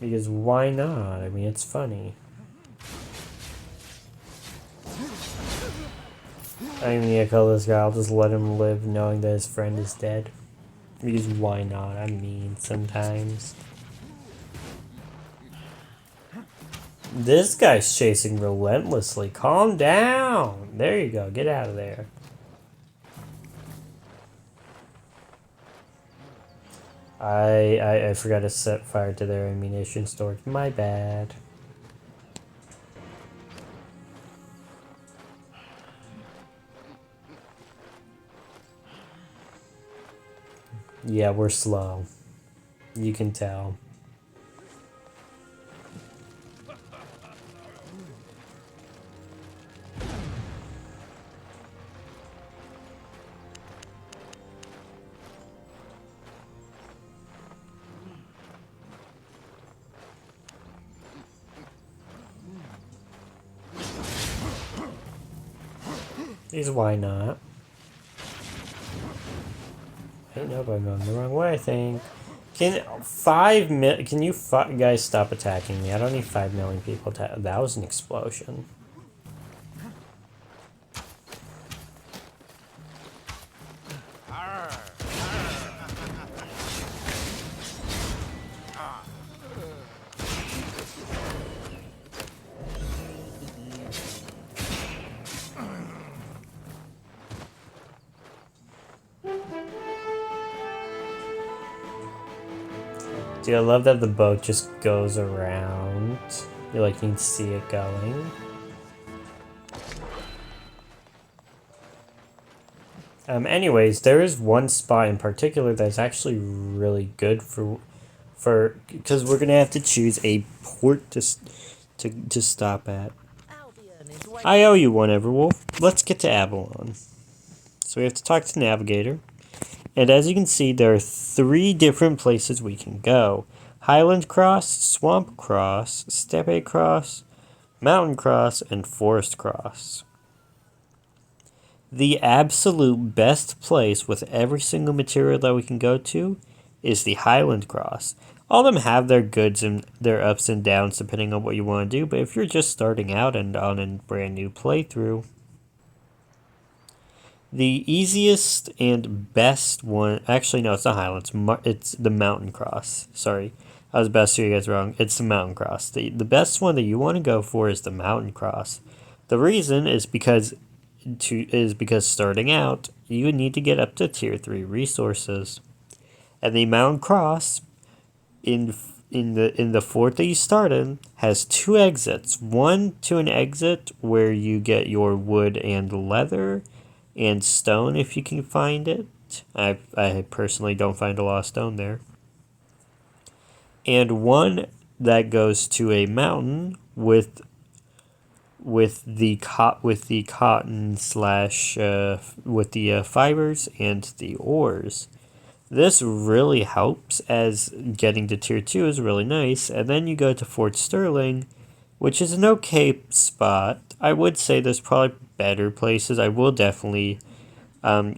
S2: Because why not? I mean, it's funny. I mean, I kill this guy, I'll just let him live knowing that his friend is dead. Because why not? I'm mean sometimes. This guy's chasing relentlessly. Calm down. There you go. Get out of there. I forgot to set fire to their ammunition storage. My bad. Yeah, we're slow. You can tell. Is why not? I don't know if I'm going the wrong way, I think. Can you guys stop attacking me? I don't need 5 million people to. That was an explosion. Dude, I love that the boat just goes around. You can see it going. Anyways, there is one spot in particular that's actually really good because we're gonna have to choose a port to stop at. I owe you one, Everwolf. Let's get to Avalon. So we have to talk to Navigator. And as you can see, there are 3 different places we can go. Highland Cross, Swamp Cross, Steppe Cross, Mountain Cross, and Forest Cross. The absolute best place with every single material that we can go to is the Highland Cross. All of them have their goods and their ups and downs depending on what you want to do, but if you're just starting out and on a brand new playthrough, the easiest and best one... Actually, no, it's not Highlands. It's the Mountain Cross. Sorry. I was about to say you guys wrong. It's the Mountain Cross. The best one that you want to go for is the Mountain Cross. The reason is because starting out, you need to get up to Tier 3 resources. And the Mountain Cross, in the fort that you start in, has 2 exits. One to an exit where you get your wood and leather and stone if you can find it. I personally don't find a lot of stone there. And one that goes to a mountain with the cotton slash with the fibers and the ores. This really helps, as getting to tier 2 is really nice. And then you go to Fort Sterling, which is an okay spot. I would say there's probably better places. I will definitely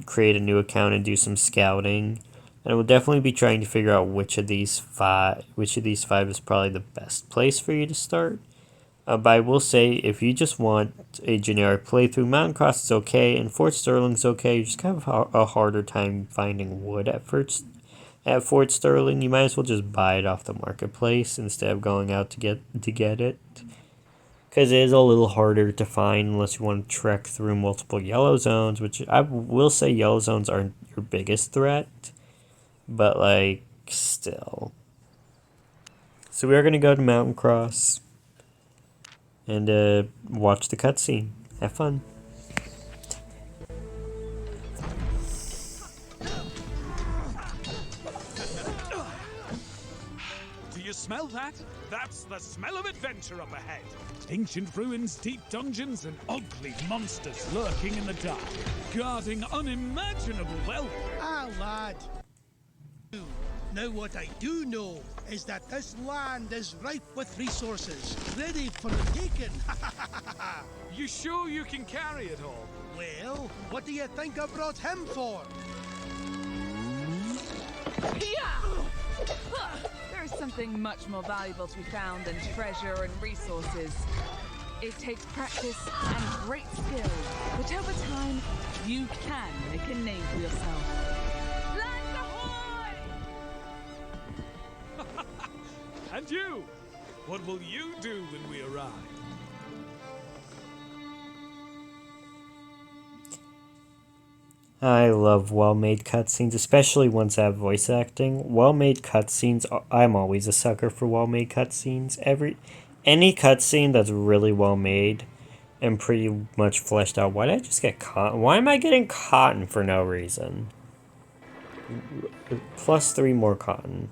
S2: create a new account and do some scouting. And I will definitely be trying to figure out which of these five is probably the best place for you to start. But I will say, if you just want a generic playthrough, Mountain Cross is okay, and Fort Sterling's okay. You just have a harder time finding wood at first. At Fort Sterling, you might as well just buy it off the marketplace instead of going out to get it. Because it is a little harder to find unless you want to trek through multiple yellow zones, which I will say yellow zones aren't your biggest threat. But, like, still. So we are going to go to Mountain Cross and watch the cutscene. Have fun.
S5: Do you smell that? That's the smell of adventure up ahead. Ancient ruins, deep dungeons, and ugly monsters lurking in the dark, guarding unimaginable wealth.
S6: Ah, lad. Now what I do know is that this land is ripe with resources, ready for the taking.
S5: You sure you can carry it all?
S6: Well, what do you think I brought him for?
S7: There is something much more valuable to be found than treasure and resources. It takes practice and great skill, but over time, you can make a name for yourself. Land ahoy!
S5: And you? What will you do when we arrive?
S2: I love well-made cutscenes, especially ones that have voice acting. Well-made cutscenes, I'm always a sucker for well-made cutscenes. Any cutscene that's really well-made and pretty much fleshed out. Why did I just get cotton? Why am I getting cotton for no reason? +3 more cotton.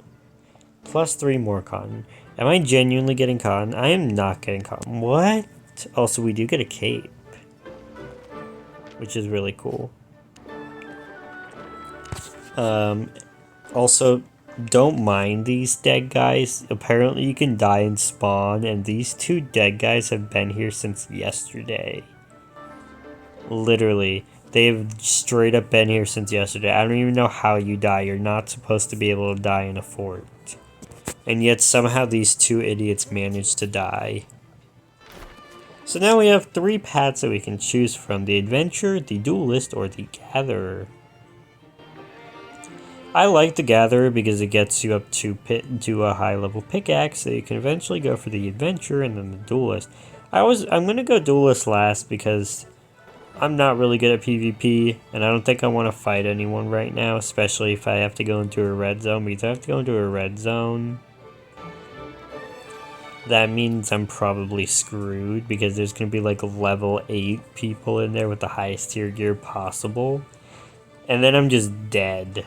S2: +3 more cotton. Am I genuinely getting cotton? I am not getting cotton. What? Also, we do get a cape, which is really cool. Also, don't mind these dead guys. Apparently you can die and spawn, and these 2 dead guys have been here since yesterday. Literally, they've straight up been here since yesterday. I don't even know how you die. You're not supposed to be able to die in a fort. And yet somehow these 2 idiots managed to die. So now we have 3 paths that we can choose from: the Adventurer, the Duelist, or the Gatherer. I like the Gatherer because it gets you up to a high level pickaxe, so you can eventually go for the Adventurer and then the Duelist. I'm gonna go Duelist last because I'm not really good at PvP, and I don't think I want to fight anyone right now, especially if I have to go into a red zone. Because I have to go into a red zone, that means I'm probably screwed because there's gonna be like level 8 people in there with the highest tier gear possible, and then I'm just dead.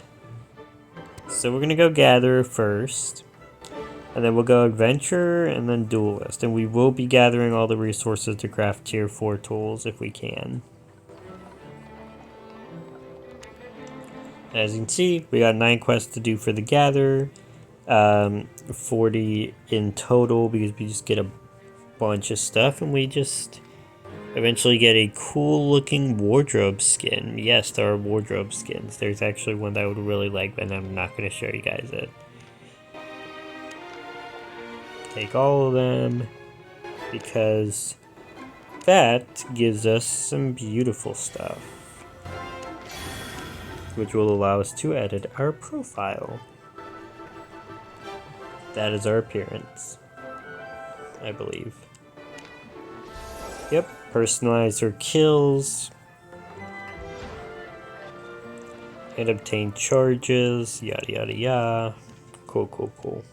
S2: So we're gonna go Gatherer first, and then we'll go Adventurer and then Duelist, and we will be gathering all the resources to craft tier 4 tools if we can. As you can see, we got 9 quests to do for the Gatherer, 40 in total because we just get a bunch of stuff, and we just eventually get a cool looking wardrobe skin. Yes, there are wardrobe skins. There's actually one that I would really like, but I'm not going to show you guys it. Take all of them because that gives us some beautiful stuff, which will allow us to edit our profile. That is our appearance, I believe. Yep, personalize our kills and obtain charges, yada yada yada. Cool, cool, cool.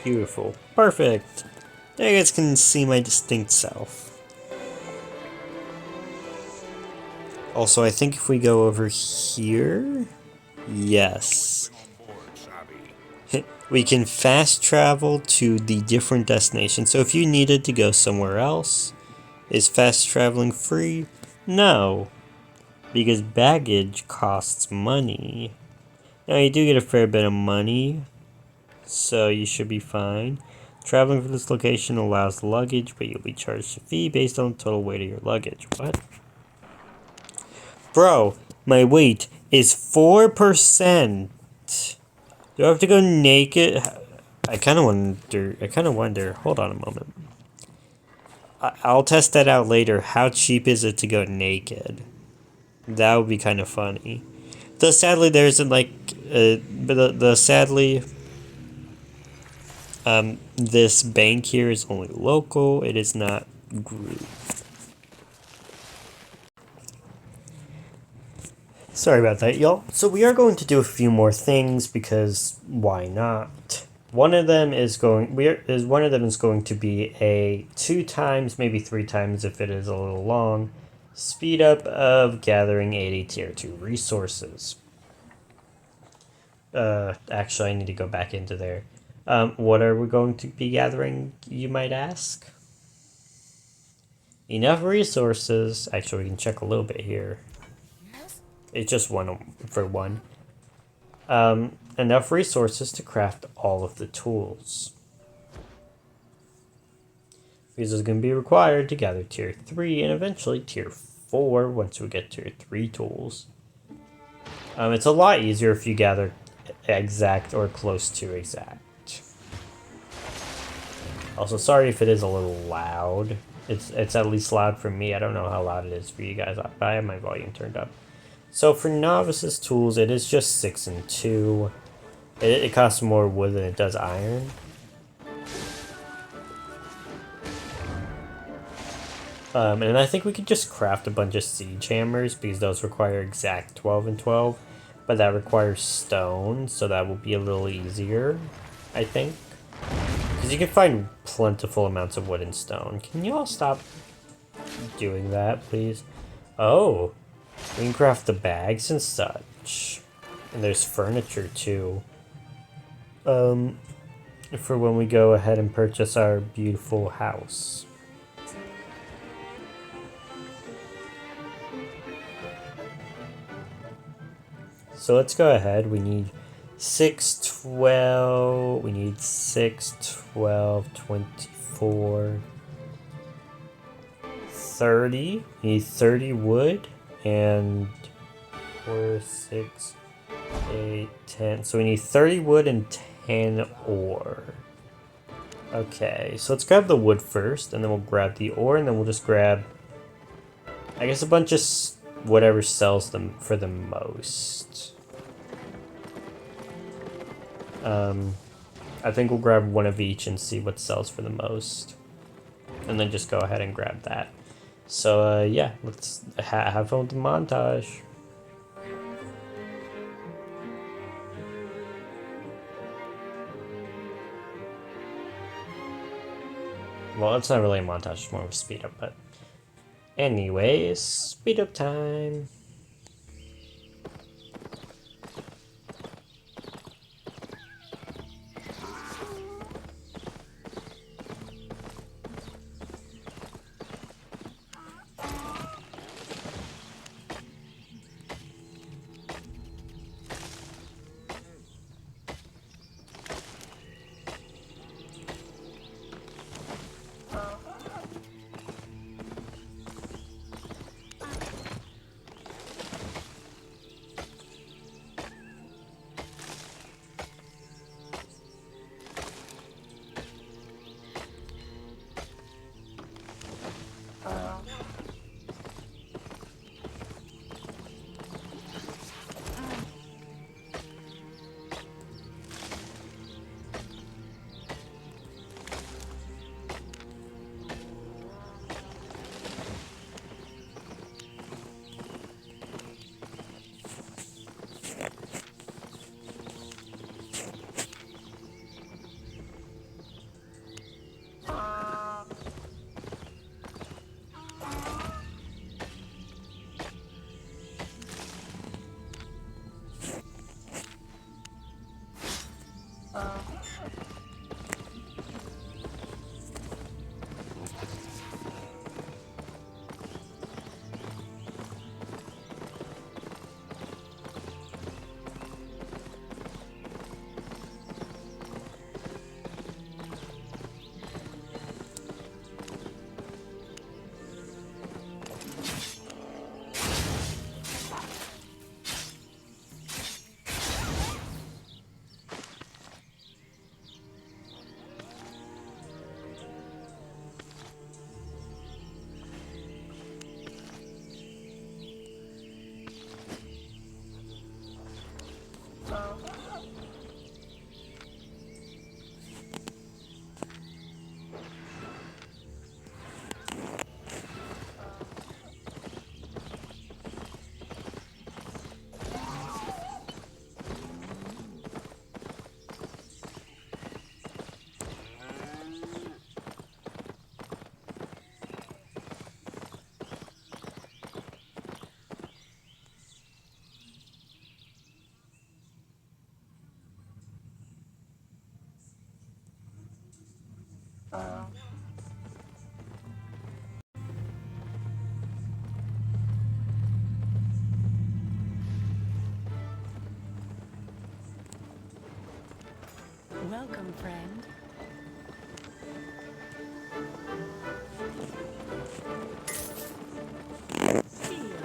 S2: Beautiful. Perfect. Now you guys can see my distinct self. Also, I think if we go over here... Yes.
S3: On board, Sabby.
S2: We can fast travel to the different destinations. So if you needed to go somewhere else, is fast traveling free? No. Because baggage costs money. Now you do get a fair bit of money, so you should be fine. Traveling from this location allows luggage, but you'll be charged a fee based on the total weight of your luggage. What? Bro, my weight is 4%. Do I have to go naked? I kind of wonder. Hold on a moment. I'll test that out later. How cheap is it to go naked? That would be kind of funny. Though sadly, there isn't like, sadly, this bank here is only local. It is not group. Sorry about that, y'all. So we are going to do a few more things because why not? One of them is going to be a 2 times, maybe 3 times if it is a little long, speed up of gathering 80 tier 2 resources. Actually, I need to go back into there. What are we going to be gathering, you might ask? Enough resources. Actually, we can check a little bit here. It's just one for one. Enough resources to craft all of the tools. These are going to be required to gather tier 3 and eventually tier 4 once we get tier 3 tools. It's a lot easier if you gather exact or close to exact. Also, sorry if it is a little loud. It's at least loud for me. I don't know how loud it is for you guys, but I have my volume turned up. So for novices tools, it is just 6 and 2. It costs more wood than it does iron. And I think we could just craft a bunch of siege hammers because those require exact 12 and 12. But that requires stone, so that will be a little easier, I think. Because you can find plentiful amounts of wood and stone. Can you all stop doing that, please? Oh! We can craft the bags and such. And there's furniture too. For when we go ahead and purchase our beautiful house. So let's go ahead. We need 6, 12. We need 6, 12, 24, 30. We need 30 wood. And 4, 6, 8, 10. So we need 30 wood and 10 ore. Okay, so let's grab the wood first, and then we'll grab the ore, and then we'll just grab, I guess, a bunch of whatever sells them for the most. I think we'll grab one of each and see what sells for the most. And then just go ahead and grab that. So, yeah, let's have fun with the montage. Well, it's not really a montage, it's more of a speed up, but... Anyways, speed up time.
S4: Welcome, friend. Steal.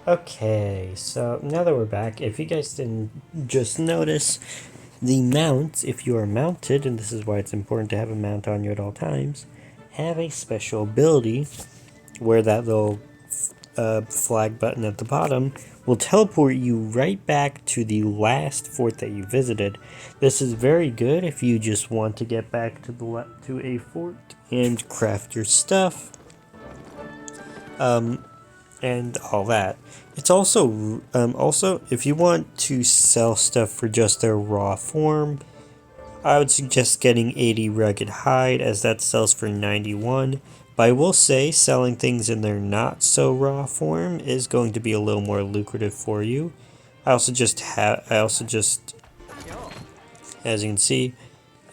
S2: Okay, so now that we're back, if you guys didn't just notice, the mounts, if you are mounted, and this is why it's important to have a mount on you at all times, have a special ability where that little flag button at the bottom will teleport you right back to the last fort that you visited. This is very good if you just want to get back to a fort and craft your stuff. And all that. It's also if you want to sell stuff for just their raw form, I would suggest getting 80 rugged hide, as that sells for 91. But I will say selling things in their not so raw form is going to be a little more lucrative for you. I also just as you can see,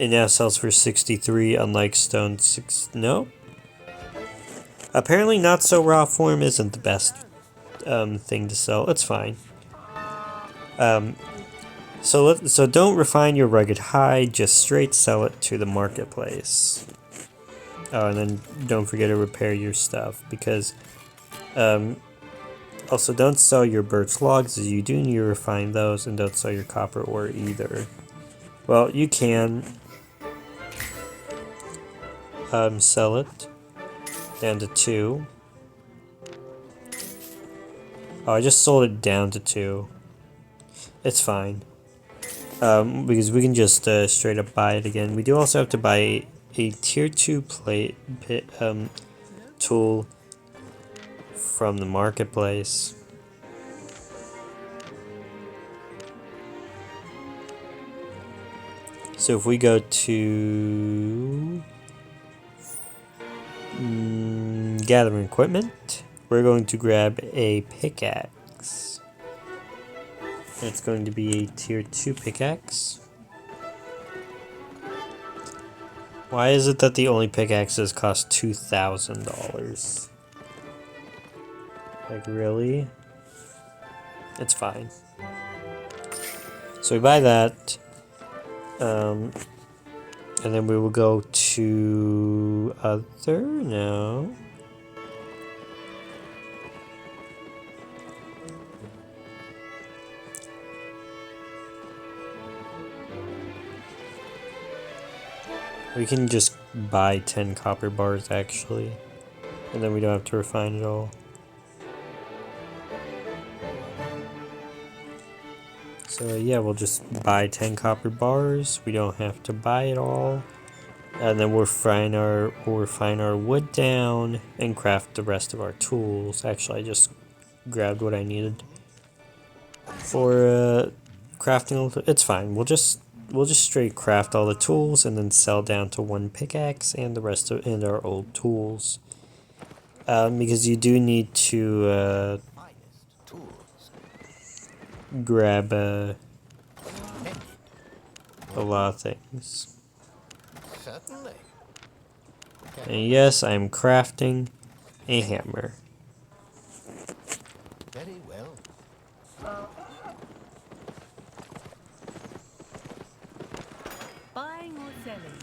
S2: it now sells for 63, unlike stone 6. No. Apparently not so raw form isn't the best thing to sell. It's fine. So don't refine your rugged hide, just straight sell it to the marketplace. Oh, and then don't forget to repair your stuff, because also don't sell your birch logs, as you do need to refine those, and don't sell your copper ore either. Well, you can sell it down to 2. Oh, I just sold it down to 2. It's fine. Because we can just straight up buy it again. We do also have to buy a tier 2 tool from the marketplace. So if we go to gathering equipment, we're going to grab a pickaxe. It's going to be a tier 2 pickaxe. Why is it that the only pickaxes cost $2,000? Like, really? It's fine. So we buy that. And then we will go to other now. We can just buy 10 copper bars actually, and then we don't have to refine it all. So yeah, we'll just buy 10 copper bars. We don't have to buy it all. And then we'll refine our wood down and craft the rest of our tools. Actually, I just grabbed what I needed for crafting. It's fine. We'll just straight craft all the tools and then sell down to 1 pickaxe and the rest of our old tools. Because you do need to grab a lot of things.
S3: Certainly.
S2: And yes, I'm crafting a hammer.
S3: Very well.
S4: Buying or selling?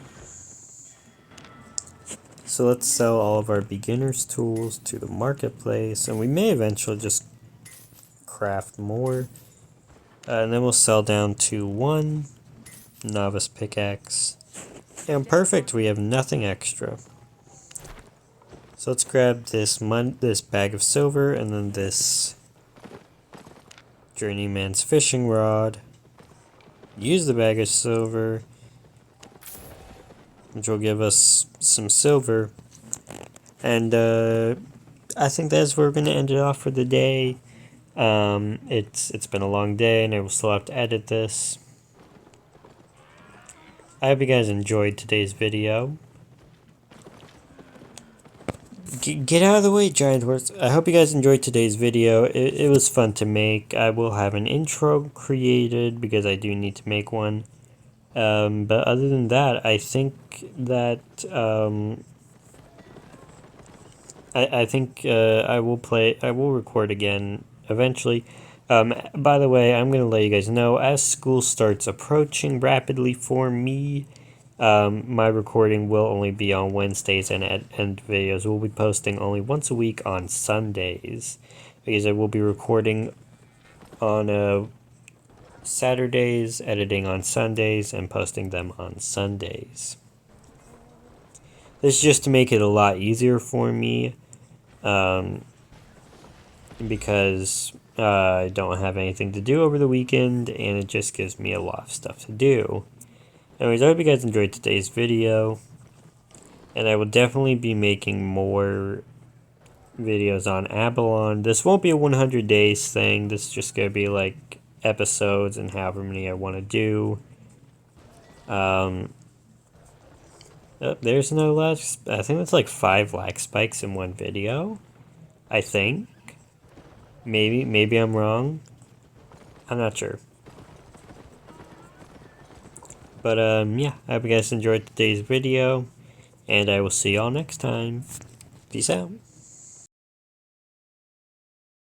S2: So let's sell all of our beginner's tools to the marketplace, and we may eventually just craft more. And then we'll sell down to 1 novice pickaxe. And perfect, we have nothing extra. So let's grab this bag of silver, and then this journeyman's fishing rod. Use the bag of silver, which will give us some silver. And I think that's where we're going to end it off for the day. It's been a long day, and I will still have to edit this. I hope you guys enjoyed today's video. Get out of the way, giant horse. I hope you guys enjoyed today's video. It was fun to make. I will have an intro created because I do need to make one. But other than that, I think that I will record again eventually. By the way, I'm going to let you guys know, as school starts approaching rapidly for me, my recording will only be on Wednesdays, and videos will be posting only once a week on Sundays. because I will be recording on Saturdays, editing on Sundays, and posting them on Sundays. This is just to make it a lot easier for me, because I don't have anything to do over the weekend, and it just gives me a lot of stuff to do. Anyways, I hope you guys enjoyed today's video, and I will definitely be making more videos on Albion. This won't be a 100 days thing. This is just going to be like episodes and however many I want to do. Oh, there's no lag. I think that's like 5 lag spikes in one video. I think. Maybe I'm wrong. I'm not sure. But yeah, I hope you guys enjoyed today's video, and I will see y'all next time. Peace out.